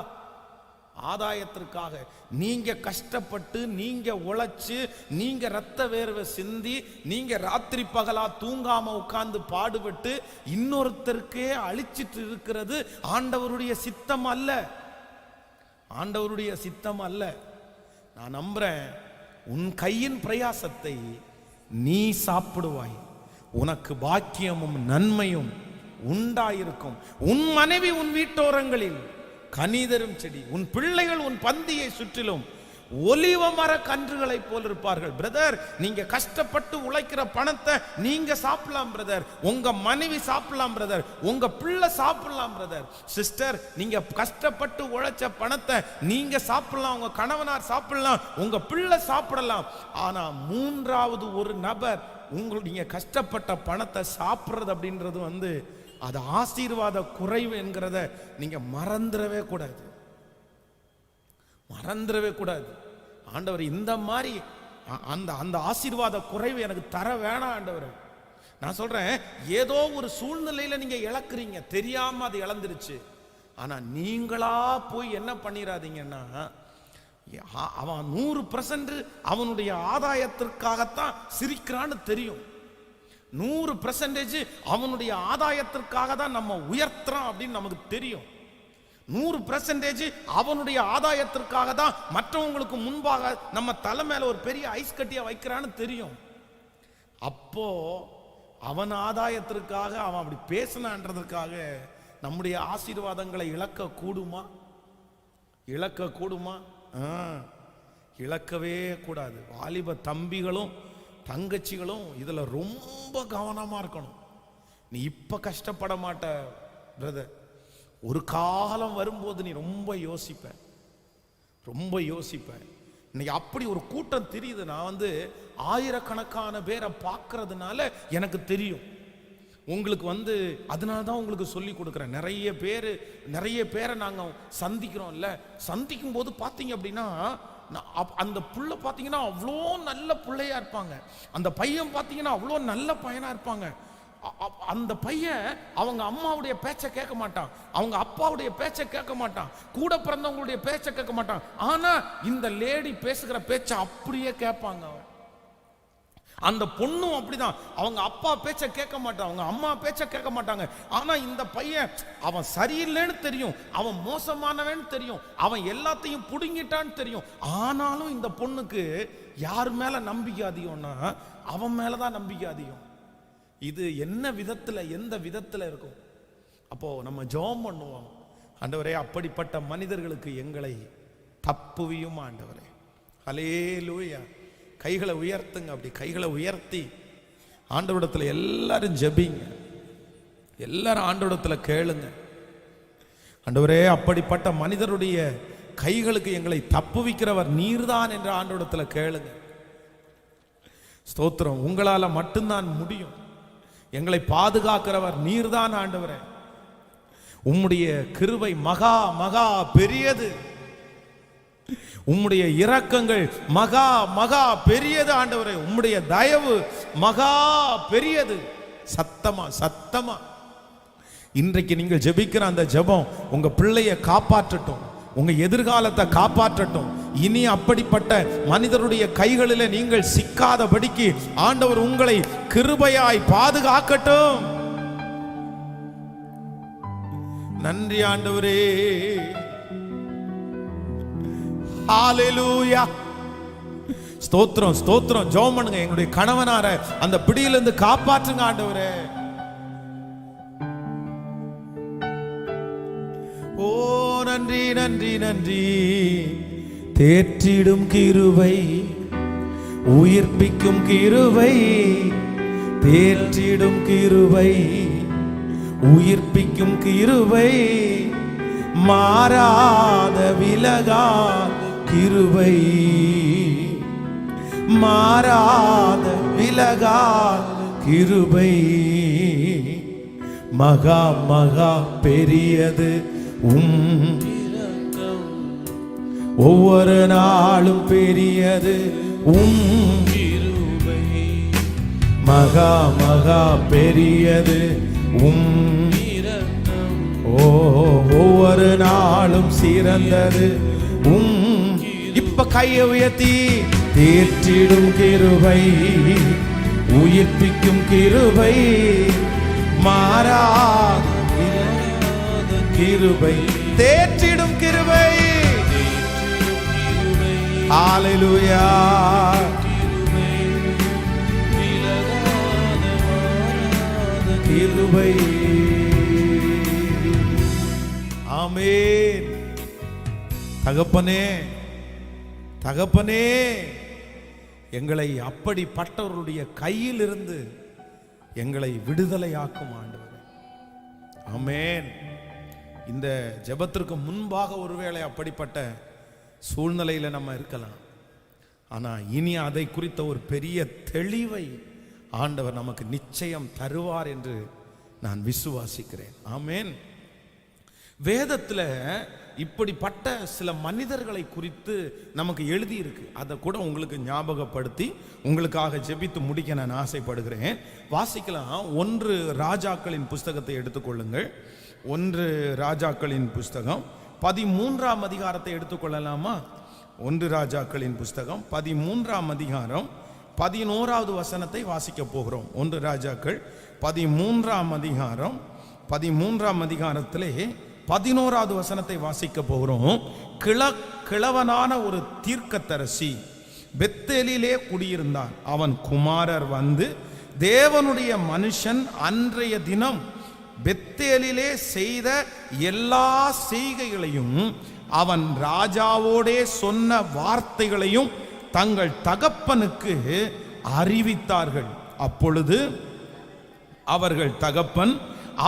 ஆதாயத்திற்காக நீங்க கஷ்டப்பட்டு, நீங்க உழைச்சு, நீங்க ரத்த வேர்வை சிந்தி, நீங்க ராத்திரி பகலா தூங்காம உட்கார்ந்து பாடுபட்டு இன்னொருத்தருக்கே அழிச்சிட்டு இருக்கிறது ஆண்டவருடைய சித்தம் அல்ல. ஆண்டவருடைய சித்தம் அல்ல. நான் நம்புறேன், உன் கையின் பிரயாசத்தை நீ சாப்பிடுவாய், உனக்கு பாக்கியமும் நன்மையும் உண்டாயிருக்கும். உன் மனைவி உன் வீட்டோரங்களில் கனிதரும் செடி, உன் பிள்ளைகள் உன் பந்தியை சுற்றிலும் ஒலிவ மர கன்றுகளை போல் இருப்பார்கள். பிரதர், நீங்க கஷ்டப்பட்டு உழைக்கிற பணத்தை நீங்க சாப்பிடலாம் பிரதர், உங்க மனைவி சாப்பிடலாம் பிரதர், உங்க பிள்ளை சாப்பிடலாம் பிரதர். சிஸ்டர், நீங்க கஷ்டப்பட்டு உழைச்ச பணத்தை நீங்க சாப்பிடலாம், உங்க கணவனார் சாப்பிடலாம், உங்க பிள்ளை சாப்பிடலாம். ஆனா 3வது ஒரு நபர் நீங்க கஷ்டப்பட்ட பணத்தை சாப்பிடுறது அப்படின்றது அது ஆசீர்வாத குறைவு என்கிறத நீங்க மறந்துடவே கூடாது, மறந்துடவே கூடாது. ஆண்டவர் இந்த மாதிரி அந்த ஆசீர்வாத குறைவு எனக்கு தர வேணாம் ஆண்டவர். நான் சொல்றேன், ஏதோ ஒரு சூழ்நிலையில நீங்க இழக்கிறீங்க, தெரியாம அது இழந்துருச்சு. ஆனா நீங்களா போய் என்ன பண்ணிடாதீங்கன்னா, அவன் 100% அவனுடைய ஆதாயத்திற்காகத்தான் சிரிக்கிறான்னு தெரியும், 100% அவனுடைய ஆதாயத்திற்காக தான் நம்ம உயர்த்துறோம் அப்படின்னு நமக்கு தெரியும், 100% அவனுடைய ஆதாயத்திற்காக தான் மற்றவங்களுக்கு முன்பாக நம்ம தலை மேல ஒரு பெரிய ஐஸ் கட்டியா வைக்கிறான்னு தெரியும். அப்போ அவன் ஆதாயத்திற்காக அவன் அப்படி பேசினான்றதுக்காக நம்முடைய ஆசீர்வாதங்களை இழக்க கூடுமா? இழக்க கூடுமா? இழக்கவே கூடாது. வாலிப தம்பிகளும் தங்கச்சிகளும் இதுல ரொம்ப கவனமா இருக்கணும். நீ இப்ப கஷ்டப்பட மாட்ட பிரதர், ஒரு காலம் வரும்போது நீ ரொம்ப யோசிப்ப. இன்னைக்கு அப்படி ஒரு கூட்டம் தெரியுது. நான் ஆயிரக்கணக்கான பேரை பார்க்கறதுனால எனக்கு தெரியும். உங்களுக்கு அதனால தான் உங்களுக்கு சொல்லி கொடுக்குறேன். நிறைய பேரை நாங்கள் சந்திக்கிறோம்ல, சந்திக்கும் போது பார்த்தீங்க அப்படின்னா அந்த புள்ள பார்த்தீங்கன்னா அவ்வளோ நல்ல பிள்ளையா இருப்பாங்க. அந்த பையன் பார்த்தீங்கன்னா அவ்வளோ நல்ல பையனா இருப்பாங்க. அந்த பையன் அவங்க அம்மாவுடைய பேச்சை கேட்க மாட்டான், அவங்க அப்பாவுடைய பேச்சை கேட்க மாட்டான், கூட பிறந்தவங்களுடைய பேச்சை கேட்க மாட்டான். ஆனா இந்த லேடி பேசுகிற பேச்சை அப்படியே கேட்பாங்க. அந்த பொண்ணும் அப்படிதான், அவங்க அப்பா பேச்சை கேட்க மாட்டான், அவங்க அம்மா பேச்சை கேட்க மாட்டாங்க. ஆனா இந்த பையன் அவன் சரியில்லைன்னு தெரியும், அவன் மோசமானவன்னு தெரியும், அவன் எல்லாத்தையும் புடுங்கிட்டான்னு தெரியும். ஆனாலும் இந்த பொண்ணுக்கு யார் மேல நம்பிக்கை அதிகம்னா அவன் மேலதான் நம்பிக்கை அதிகம். இது என்ன விதத்துல, எந்த விதத்துல இருக்கும்? அப்போ நம்ம ஜெபம் பண்ணுவோம், ஆண்டவரே அப்படிப்பட்ட மனிதர்களுக்கு எங்களை தப்புவியும் ஆண்டவரே. ஹல்லேலூயா. கைகளை உயர்த்துங்க. அப்படி கைகளை உயர்த்தி ஆண்டவரிடத்துல எல்லாரும் ஜெபிங்க, எல்லாரும் ஆண்டவரிடத்துல கேளுங்க. ஆண்டவரே அப்படிப்பட்ட மனிதருடைய கைகளுக்கு எங்களை தப்புவிக்கிறவர் நீர்தான் என்று ஆண்டவரிடத்துல கேளுங்க. ஸ்தோத்திரம். உங்களால மட்டும்தான் முடியும். எங்களை பாதுகாக்கிறவர் நீர்தான் ஆண்டவரே. உம்முடைய கிருபை மகா மகா பெரியது, உம்முடைய இரக்கங்கள் மகா மகா பெரியது ஆண்டவரே. உம்முடைய தயவு மகா பெரியது. சத்தமா இன்றைக்கு நீங்கள் ஜெபிக்கிற அந்த ஜெபம் உங்க பிள்ளையை காப்பாற்றட்டும், உங்க எதிர்காலத்தை காப்பாற்றட்டும். இனி அப்படிப்பட்ட மனிதருடைய கைகளிலே நீங்கள் சிக்காதபடிக்கு ஆண்டவர் உங்களை கிருபையாய் பாதுகாக்கட்டும். நன்றி ஆண்டவரே. ஹல்லேலூயா. ஸ்தோத்திரம் ஸ்தோத்திரம். ஜெபம் பண்ணுங்க. எங்களுடைய கணவனார அந்த பிடியிலிருந்து காப்பாற்றுங்க ஆண்டவரே. ஓ நன்றி நன்றி நன்றி. தேற்றிடும் கிருபை, உயிர்ப்பிக்கும் கிருபை, தேற்றிடும் கிருபை, உயிர்ப்பிக்கும் கிருபை, மாறாத விலகால் கிருபை, மாறாத விலகால் கிருபை, மகா மகா பெரியது ஒவ்வொரு நாளும் பெரியது கிருபை, மகா மகா பெரியது ஒவ்வொரு நாளும் சிறந்தது இப்ப கையை உயர்த்தி. தேற்றிடும் கிருபை, உயிர்ப்பிக்கும் கிருபை, மாறாத கிருபை, தேற்றிடும் கிருபை. ஹல்லேலூயா. கிருபை. ஆமென். தகப்பனே தகப்பனே, எங்களை அப்படிப்பட்டவருடைய கையிலிருந்து எங்களை விடுதலையாக்கும் ஆண்டவரே. ஆமென். இந்த ஜெபத்திற்கு முன்பாக ஒருவேளை அப்படிப்பட்ட சூழ்நிலையில நம்ம இருக்கலாம். ஆனா இனி அதை குறித்த ஒரு பெரிய தெளிவை ஆண்டவர் நமக்கு நிச்சயம் தருவார் என்று நான் விசுவாசிக்கிறேன். ஆமென். வேதத்துல இப்படிப்பட்ட சில மனிதர்களை குறித்து நமக்கு எழுதி இருக்கு. அதை கூட உங்களுக்கு ஞாபகப்படுத்தி உங்களுக்காக ஜெபித்து முடிக்க நான் ஆசைப்படுகிறேன். வாசிக்கலாம். 1 ராஜாக்களின் புஸ்தகத்தை எடுத்துக்கொள்ளுங்கள். 1 ராஜாக்களின் புஸ்தகம் 13ஆம் அதிகாரத்தை எடுத்துக்கொள்ளலாமா? 1 ராஜாக்களின் புஸ்தகம் 13ஆம் அதிகாரம் 11வது வசனத்தை வாசிக்க போகிறோம். 1 ராஜாக்கள் 13ஆம் அதிகாரம் 13ஆம் அதிகாரத்திலே 11வது வசனத்தை வாசிக்க போகிறோம். கிழவனான ஒரு தீர்க்கதரிசி பெத்தேலிலே குடியிருந்தான். அவன் குமாரர் வந்து தேவனுடைய மனுஷன் அன்றைய தினம் பெத்தேலிலே செய்த எல்லா செய்கைகளையும் அவன் ராஜாவோடே சொன்ன வார்த்தைகளையும் தங்கள் தகப்பனுக்கு அறிவித்தார்கள். அப்பொழுது அவர்கள் தகப்பன்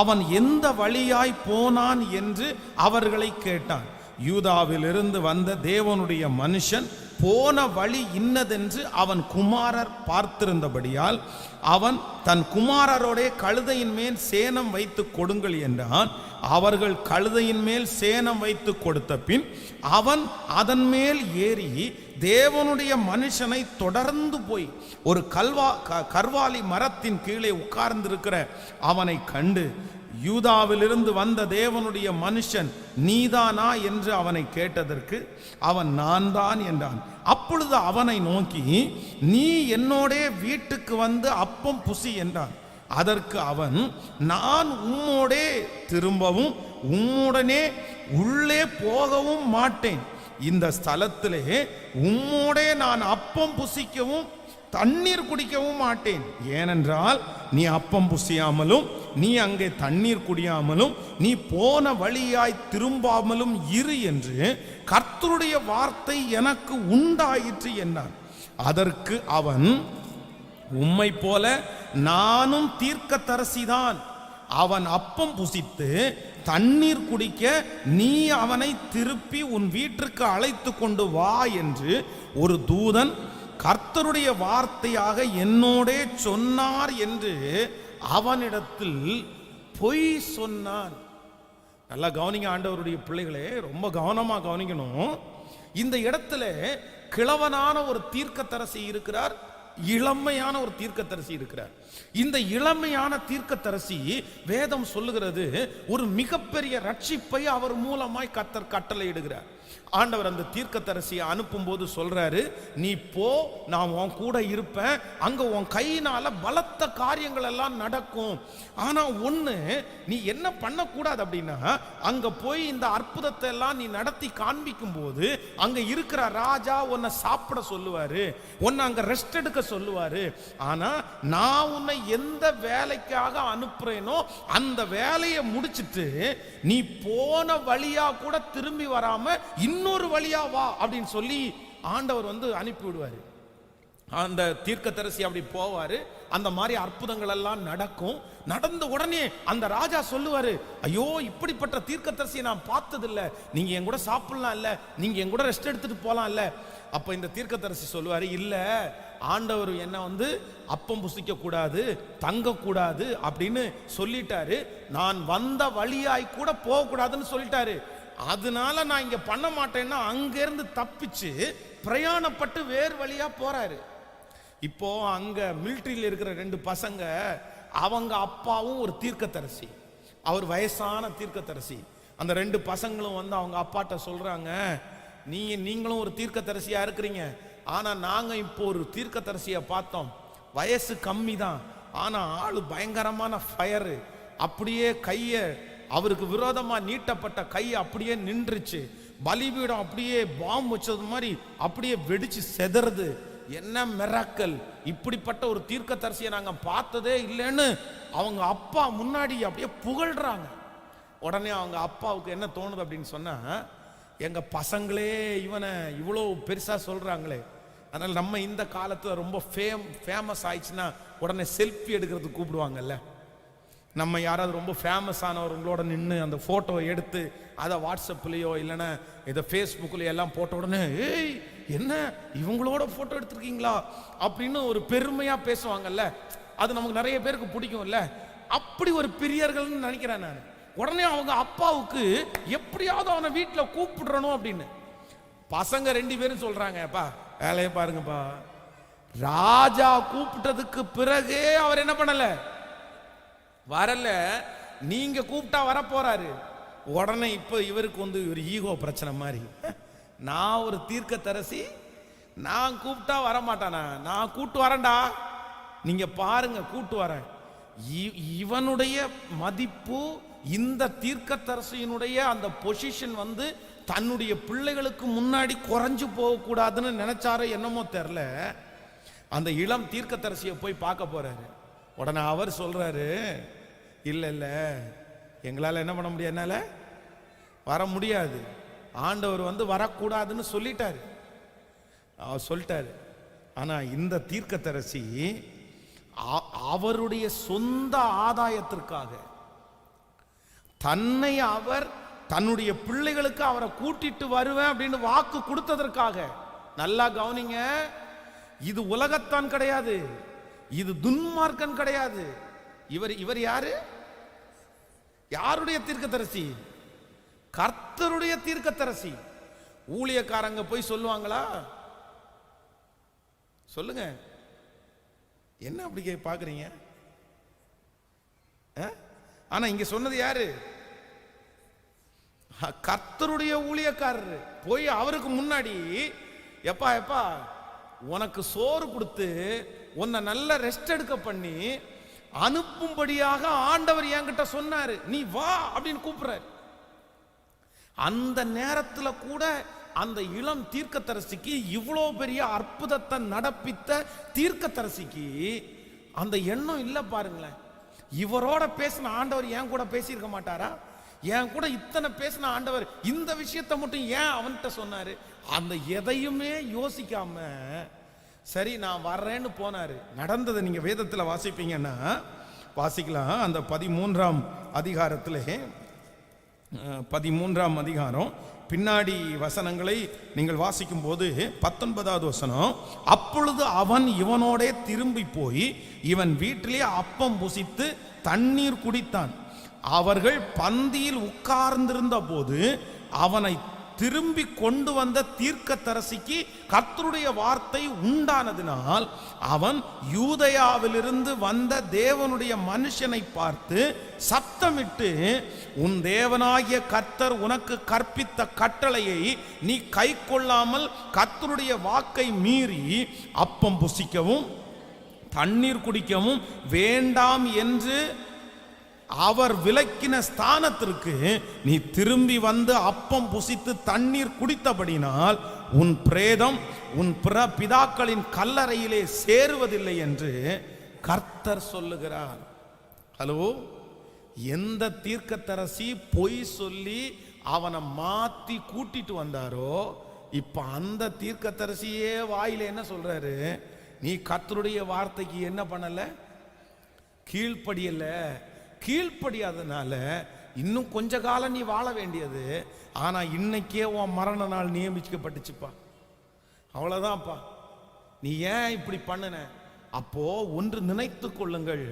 அவன் எந்த வழியாய் போனான் என்று அவர்களை கேட்டான். யூதாவிலிருந்து வந்த தேவனுடைய மனுஷன் போன வழி இன்னதென்று அவன் குமாரர் பார்த்திருந்தபடியால் அவன் தன் குமாரரோடே கழுதையின் மேல் சேணம் வைத்து கொடுங்கள் என்றான். அவர்கள் கழுதையின் மேல் சேணம் வைத்து கொடுத்த பின் அவன் அதன் மேல் ஏறி தேவனுடைய மனுஷனை தொடர்ந்து போய் ஒரு கர்வாலி மரத்தின் கீழே உட்கார்ந்திருக்கிற அவனை கண்டு, யூதாவிலிருந்து வந்த தேவனுடைய மனுஷன் நீதானா என்று அவனை கேட்டதற்கு அவன் நான் தான் என்றான். அப்பொழுது அவனை நோக்கி, நீ என்னோடே வீட்டுக்கு வந்து அப்பம் புசி என்றான். அதற்கு அவன், நான் உம்மோடே திரும்பவும் உம்முடனே உள்ளே போகவும் மாட்டேன். இந்த ஸ்தலத்திலே உம்மோடே நான் அப்பம் புசிக்கவும் தண்ணீர் குடிக்கவும் மாட்டேன். ஏனென்றால் நீ அப்பம் புசியாமலும் நீ அங்கே தண்ணீர் குடியாமலும் நீ போன வழியாய் திரும்பாமலும் இரு என்று கர்த்தருடைய வார்த்தை எனக்கு உண்டாயிற்று என்றான். அதற்கு அவன், உம்மை போல நானும் தீர்க்கதரிசிதான். அவன் அப்பம் புசித்து தண்ணீர் குடிக்க நீ அவனை திருப்பி உன் வீட்டிற்கு அழைத்து கொண்டு வா என்று ஒரு தூதன் கர்த்தருடைய வார்த்தையாக என்னோடே சொன்னார் என்று அவனிடத்தில் பொய் சொன்னான். நல்லா கவனிங்க ஆண்டவருடைய பிள்ளைகளே, ரொம்ப கவனமா கவனிக்கணும். இந்த இடத்துல கிழவனான ஒரு தீர்க்கதரிசி இருக்கிறார், இளமையான ஒரு தீர்க்கதரிசி இருக்கிறார். இந்த இளமையான தீர்க்கதரிசி வேதம் சொல்லுகிறது ஒரு மிகப்பெரிய ரட்சிப்பை அவர் மூலமாய் கர்த்தர் கட்டளையிடுகிறார். ஆண்டவர் அந்த தீர்க்கதரிசியை அனுப்பும் போது சொல்றாரு, நீ போ, நான் உன் கூட இருப்பேன், அங்க உன் கையினால பலத்த காரியங்கள் எல்லாம் நடக்கும். ஆனா ஒண்ணு, நீ என்ன பண்ணக்கூடாது அப்படின்னா, அங்க போய் இந்த அற்புதத்தை எல்லாம் நீ நடத்தி காண்பிக்கும் போது அங்க இருக்கிற ராஜா உன்னை சாப்பிட சொல்லுவாரு, உன்னை அங்க ரெஸ்ட் எடுக்க சொல்லுவாரு. ஆனா நான் உன்னை எந்த வேலைக்காக அனுப்புறேனோ அந்த வேலையை முடிச்சிட்டு நீ போன வழியா கூட திரும்பி வராம இன்னொரு வழியா வா அப்படின்னு சொல்லி ஆண்டவர் அனுப்பி விடுவாரு. அந்த தீர்க்கதரிசி அப்படி போவாரு, அந்த மாதிரி அற்புதங்கள் எல்லாம் நடக்கும். நடந்த உடனே அந்த ராஜா சொல்லுவாரு, ஐயோ இப்படிப்பட்ட தீர்க்கதரிசியை நான் பார்த்ததில்லை, நீங்க என் கூட சாப்பிடலாம் இல்ல, நீங்க என் கூட ரெஸ்ட் எடுத்துட்டு போலாம் இல்ல. அப்ப இந்த தீர்க்கதரிசி சொல்லுவாரு, இல்ல ஆண்டவர் என்ன அப்பம் புசிக்க கூடாது, தங்க கூடாது அப்படின்னு சொல்லிட்டாரு, நான் வந்த வழியாய் கூட போக கூடாதுன்னு சொல்லிட்டாரு. அதனால நான் இங்க பண்ண மாட்டேன்னா அங்க இருந்து தப்பிச்சு பிரயாணப்பட்டு வேறு வழியா போறாரு. இப்போ அங்க மிலிட்டரியில் இருக்கிற 2 பசங்க, அவங்க அப்பாவும் ஒரு தீர்க்கதரிசி, அவர் வயசான தீர்க்கதரிசி. அந்த 2 பசங்களும் அவங்க அப்பாட்ட சொல்றாங்க, நீங்களும் ஒரு தீர்க்கதரிசியா இருக்கிறீங்க, ஆனா நாங்க இப்போ ஒரு தீர்க்கதரிசியை பார்த்தோம், வயசு கம்மி தான், ஆனா ஆளு பயங்கரமான ஃபயரு, அப்படியே கைய அவருக்கு விரோதமா நீட்டப்பட்ட கை அப்படியே நின்றுச்சு, பலிபீடம் அப்படியே பாம் வச்சது மாதிரி அப்படியே வெடிச்சு செதறது. என்ன மிராக்கல், இப்படிப்பட்ட ஒரு தீர்க்கதரிசியை நாங்க பார்த்ததே இல்லைன்னு அவங்க அப்பா முன்னாடி அப்படியே புகழ்றாங்க. உடனே அவங்க அப்பாவுக்கு என்ன தோணுது அப்படின்னு சொன்னா, எங்க பசங்களே இவனை இவ்வளோ பெருசா சொல்றாங்களே, அதனால நம்ம இந்த காலத்துல ரொம்ப ஃபேமஸ் ஆயிடுச்சுன்னா உடனே செல்ஃபி எடுக்கிறதுக்கு கூப்பிடுவாங்கல்ல. நம்ம யாராவது ரொம்ப ஃபேமஸ் ஆனவங்களோட நின்று அந்த ஃபோட்டோ எடுத்து அதை வாட்ஸ்அப்லேயோ இல்லைன்னா இதை ஃபேஸ்புக்லேயோ எல்லாம் போட்ட உடனே, ஏய் என்ன இவங்களோட ஃபோட்டோ எடுத்துருக்கீங்களா அப்படின்னு ஒரு பெருமையாக பேசுவாங்கல்ல, அது நமக்கு நிறைய பேருக்கு பிடிக்கும்ல. அப்படி ஒரு பிரியர்கள்னு நினைக்கிறேன் நான். உடனே அவங்க அப்பாவுக்கு எப்படியாவது அவனை வீட்டில் கூப்பிடுறணும் அப்படின்னு பசங்க 2 பேரும் சொல்றாங்கப்பா, வேலையை பாருங்கப்பா. ராஜா கூப்பிட்டதுக்கு பிறகே அவர் என்ன பண்ணல, வரல, நீங்க கூப்பிட்டா வர போறாரு. உடனே இப்ப இவருக்கு ஒரு ஈகோ பிரச்சனை மாதிரி, நான் ஒரு தீர்க்கதரிசி, நான் கூப்பிட்டா வர மாட்டானா, நான் கூட்டு வரேன்டா, நீங்க பாருங்க கூட்டு வரேன். இவனுடைய மதிப்பு, இந்த தீர்க்கதரிசியினுடைய அந்த பொசிஷன் தன்னுடைய பிள்ளைகளுக்கு முன்னாடி குறைஞ்சு போக கூடாதுன்னு நினைச்சாரோ என்னமோ தெரியல. அந்த இளம் தீர்க்கதரிசியை போய் பார்க்க போறாரு. உடனே அவர் சொல்றாரு, இல்ல இல்ல எங்களால என்ன பண்ண முடியாது, என்னால வர முடியாது, ஆண்டவர் வந்து வரக்கூடாதுன்னு சொல்லிட்டாரு, அவர் சொல்லிட்டாரு. ஆனா இந்த தீர்க்கதரிசி அவருடைய சொந்த ஆதாயத்திற்காக, தன்னை அவர் தன்னுடைய பிள்ளைகளுக்கு அவரை கூட்டிட்டு வருவேன் அப்படின்னு வாக்கு கொடுத்ததற்காக. நல்லா கவனிங்க, இது உலகத்தான் கிடையாது, இது துன்மார்க்கன் கிடையாது. இவர் யாரு? யாருடைய தீர்க்கதரிசி? கர்த்தருடைய தீர்க்கதரிசி. ஊழியக்காரங்க போய் சொல்லுவாங்களா? சொல்லுங்க, என்ன அப்படி பாக்குறீங்க? ஆனா இங்க சொன்னது யாரு? கர்த்தருடைய ஊழியக்காரர் போய் அவருக்கு முன்னாடி, எப்பா எப்பா உனக்கு சோறு கொடுத்து உன்னை நல்ல ரெஸ்ட் எடுக்க பண்ணி அனுப்பும்படியாக ஆண்டவர் என்கிட்ட சொன்னாரு, நீ வா அப்படின்னு கூப்பிடுறாரு. அந்த நேரத்தில் கூட அந்த இளம் தீர்க்கதரிசிக்கு, இவ்வளோ பெரிய அற்புதத்தை நடப்பித்த தீர்க்கதரிசிக்கு அந்த எண்ணம் இல்லை. பாருங்களேன், இவரோட பேசின ஆண்டவர் ஏன் கூட பேசியிருக்க மாட்டாரா? ஏன் கூட இத்தனை பேசின ஆண்டவர் இந்த விஷயத்தை மட்டும் ஏன் அவன்கிட்ட சொன்னாரு? அந்த எதையுமே யோசிக்காம சரி நான் வர்றேன்னு போனாரு. நடந்ததை நீங்க வேதத்தில் வாசிப்பீங்கன்னா வாசிக்கலாம். அந்த 13ஆம் அதிகாரத்திலே, 13ஆம் அதிகாரம் பின்னாடி வசனங்களை நீங்கள் வாசிக்கும் போது 19வது வசனம், அப்பொழுது அவன் இவனோடே திரும்பி போய் இவன் வீட்டிலே அப்பம் புசித்து தண்ணீர் குடித்தான். அவர்கள் பந்தியில் உட்கார்ந்திருந்த போது அவனை திரும்பி கொண்டு வந்த தீர்க்கதரிசிக்கு கர்த்தருடைய வார்த்தை உண்டானதினால் அவன் யூதேயாவிலிருந்து வந்த தேவனுடைய மனுஷனை பார்த்து சத்தமிட்டு, உன் தேவனாகிய கர்த்தர் உனக்கு கற்பித்த கட்டளையை நீ கை கொள்ளாமல் கர்த்தருடைய வாக்கை மீறி அப்பம் புசிக்கவும் தண்ணீர் குடிக்கவும் வேண்டாம் என்று அவர் விலக்கின ஸ்தானத்திற்கு நீ திரும்பி வந்து அப்பம் புசித்து தண்ணீர் குடித்தபடினால் உன் பிரேதம் உன் பிதாக்களின் கல்லறையிலே சேருவதில்லை என்று கர்த்தர் சொல்லுகிறார். ஹலோ, எந்த தீர்க்கதரிசி பொய் சொல்லி அவனை மாத்தி கூட்டிட்டு வந்தாரோ, இப்ப அந்த தீர்க்கதரிசியே வாயில என்ன சொல்றாரு? நீ கர்த்தருடைய வார்த்தைக்கு என்ன பண்ணல? கீழ்ப்படியல. கீழ்ப்படியாதனால இன்னும் கொஞ்ச காலம் நீ வாழ வேண்டியது, ஆனா இன்னைக்கே உன் மரண நாள் நியமிக்கப்பட்டுச்சுப்பா. அவ்வளவுதான்ப்பா. நீ ஏன் இப்படி பண்ணுன? அப்போ ஒன்று நினைத்து கொள்ளுங்கள்,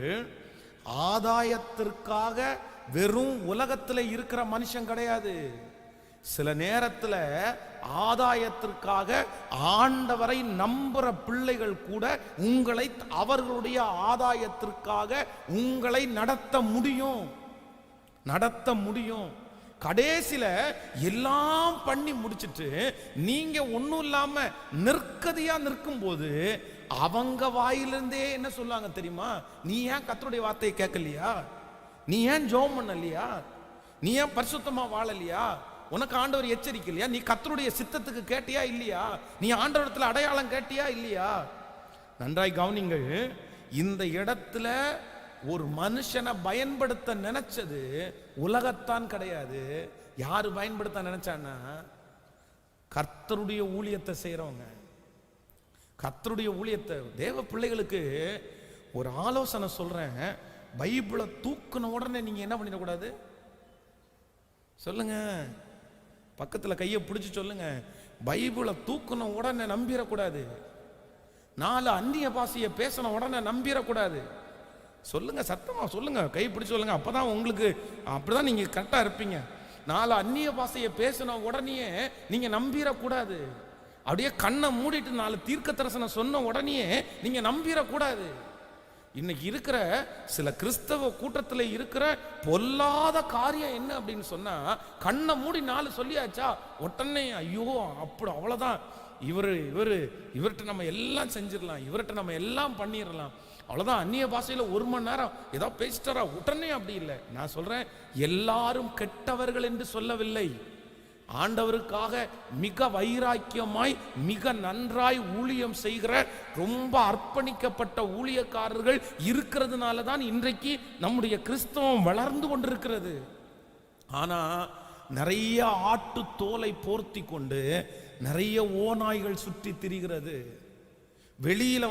ஆதாயத்திற்காக வெறும் உலகத்தில் இருக்கிற மனுஷன் கிடையாது. சில நேரத்தில் ஆதாயத்திற்காக ஆண்டவரை நம்புற பிள்ளைகள் கூட உங்களை அவர்களுடைய ஆதாயத்திற்காக உங்களை நடத்த முடியும். கடைசியில எல்லாம் பண்ணி முடிச்சிட்டு நீங்க ஒன்னும் இல்லாம நிற்கதியா நிற்கும் போது அவங்க வாயிலிருந்தே என்ன சொல்லுவாங்க தெரியுமா? நீ ஏன் கர்த்தருடைய வார்த்தையை கேட்கலையா? நீ ஏன் ஜெபம் பண்ணலையா? நீ ஏன் பரிசுத்தமா வாழலையா? உனக்கு ஆண்டவர் எச்சரிக்கலையா? நீ கர்த்தருடைய சித்தத்துக்கு கேட்டியா இல்லையா? நீ ஆண்டவரத்தில் அடையாளம் கேட்டியா இல்லையா? நன்றாய் கவனிங்கள். இந்த இடத்துல ஒரு மனுஷனை பயன்படுத்த நினைச்சது உலகத்தான் கிடையாது. யாரு பயன்படுத்த நினைச்சான்னா, கர்த்தருடைய ஊழியத்தை செய்யறவங்க. கர்த்தருடைய ஊழியத்தை தேவ பிள்ளைகளுக்கு ஒரு ஆலோசனை சொல்றேன். பைபிளை தூக்குன உடனே நீங்க என்ன பண்ணிடக்கூடாது? சொல்லுங்க, பக்கத்துல கையை பிடிச்சு சொல்லுங்க. பைபிளை தூக்குன உடனே நம்பிடக்கூடாது. 4 அந்நிய பாஷையை பேசின உடனே நம்பிடக்கூடாது. சொல்லுங்க, சத்தமா சொல்லுங்க, கை பிடிச்சு சொல்லுங்க. அப்பதான் உங்களுக்கு அப்படிதான் நீங்க கரெக்டா இருப்பீங்க. 4 அந்நிய பாஷையை பேசின உடனே நீங்க நம்பிடக்கூடாது. அப்படியே கண்ணை மூடிட்டு 4 தீர்க்க தரிசனம் சொன்ன உடனே நீங்க நம்பிடக்கூடாது. இன்னைக்கு இருக்கிற சில கிறிஸ்தவ கூட்டத்தில் இருக்கிற பொல்லாத காரியம் என்ன அப்படின்னு சொன்னா, கண்ணை மூடி 4 சொல்லியாச்சா உடனே ஐயோ அப்படி அவ்வளவுதான், இவர்கிட்ட நம்ம எல்லாம் செஞ்சிடலாம், இவர்கிட்ட நம்ம எல்லாம் பண்ணிடலாம், அவ்வளவுதான். அந்நிய பாஷையில 1 மணி நேரம் ஏதோ பேசிட்டாரா உடனே அப்படி இல்லை. நான் சொல்றேன், எல்லாரும் கெட்டவர்கள் என்று சொல்லவில்லை. ஆண்டவருக்காக மிக வைராக்கியமாய் மிக நன்றாய் ஊழியம் செய்கிற ரொம்ப அர்ப்பணிக்கப்பட்ட ஊழியக்காரர்கள் இருக்கிறதுனால தான் இன்றைக்கு நம்முடைய கிறிஸ்தவம் வளர்ந்து கொண்டிருக்கிறது. ஆனா நிறைய ஆட்டு தோலை போர்த்தி கொண்டு நிறைய ஓநாய்கள் சுற்றி திரிகிறது. வெளியில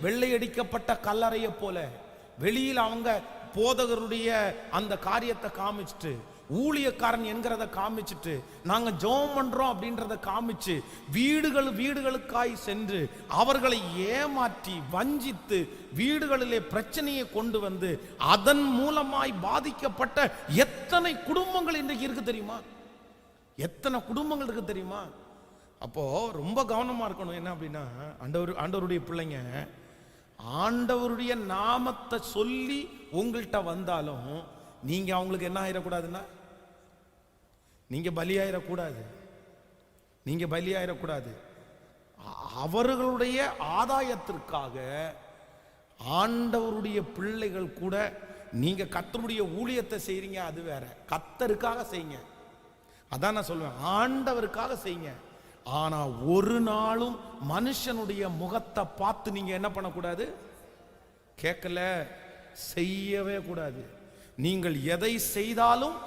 வெள்ளையடிக்கப்பட்ட கல்லறையை போல வெளியில அவங்க போதகருடைய அந்த காரியத்தை காமிச்சிட்டு, ஊழியக்காரன் என்கிறத காமிச்சிட்டு, நாங்க ஜெபம் பண்றோம் அப்படின்றத காமிச்சு வீடுகளுக்காய் சென்று அவர்களை ஏமாற்றி வஞ்சித்து வீடுகளிலே பிரச்சனையை கொண்டு வந்து அதன் மூலமாய் பாதிக்கப்பட்ட எத்தனை குடும்பங்கள் இன்றைக்கு இருக்கு தெரியுமா? எத்தனை குடும்பங்கள் இருக்கு தெரியுமா? அப்போ ரொம்ப கவனமா இருக்கணும். என்ன அப்படின்னா, ஆண்டவருடைய பிள்ளைங்க ஆண்டவருடைய நாமத்தை சொல்லி உங்கள்கிட்ட வந்தாலும் நீங்க அவங்களுக்கு என்ன ஆயிடக்கூடாதுன்னா, நீங்க பலியாயிடக்கூடாது. அவர்களுடைய ஆதாயத்திற்காக ஆண்டவருடைய பிள்ளைகள் கூட நீங்க கர்த்தருடைய ஊழியத்தை செய்றீங்க, அது வேற. கர்த்தருக்காக செய்யுங்க, அதான் நான் சொல்லுவேன், ஆண்டவருக்காக செய்யுங்க. ஆனா ஒரு நாளும் மனுஷனுடைய முகத்தை பார்த்து நீங்க என்ன பண்ணக்கூடாது, கேட்கல, செய்யவே கூடாது. நீங்கள் எதை செய்தாலும்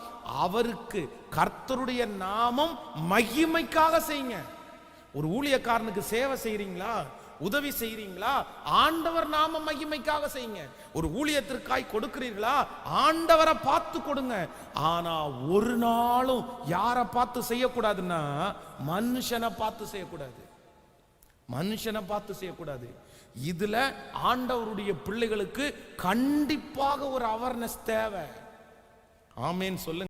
அவருக்கு கர்த்தருடைய நாமம் மகிமைக்காக செய்யுங்க. ஒரு ஊழியக்காரனுக்கு சேவை செய்றீங்களா, உதவி செய்றீங்களா, ஆண்டவர் நாம மகிமைக்காக செய்யுங்க. ஒரு ஊழியத்திற்காய் கொடுக்கிறீர்களா, ஆண்டவரை பார்த்து கொடுங்க. ஆனா ஒரு நாளும் யாரை பார்த்து செய்யக்கூடாதுன்னா, மனுஷனை பார்த்து செய்யக்கூடாது. இதுல ஆண்டவருடைய பிள்ளைகளுக்கு கண்டிப்பாக ஒரு அவேர்னஸ் தேவை. ஆமேன் சொல்லுங்க.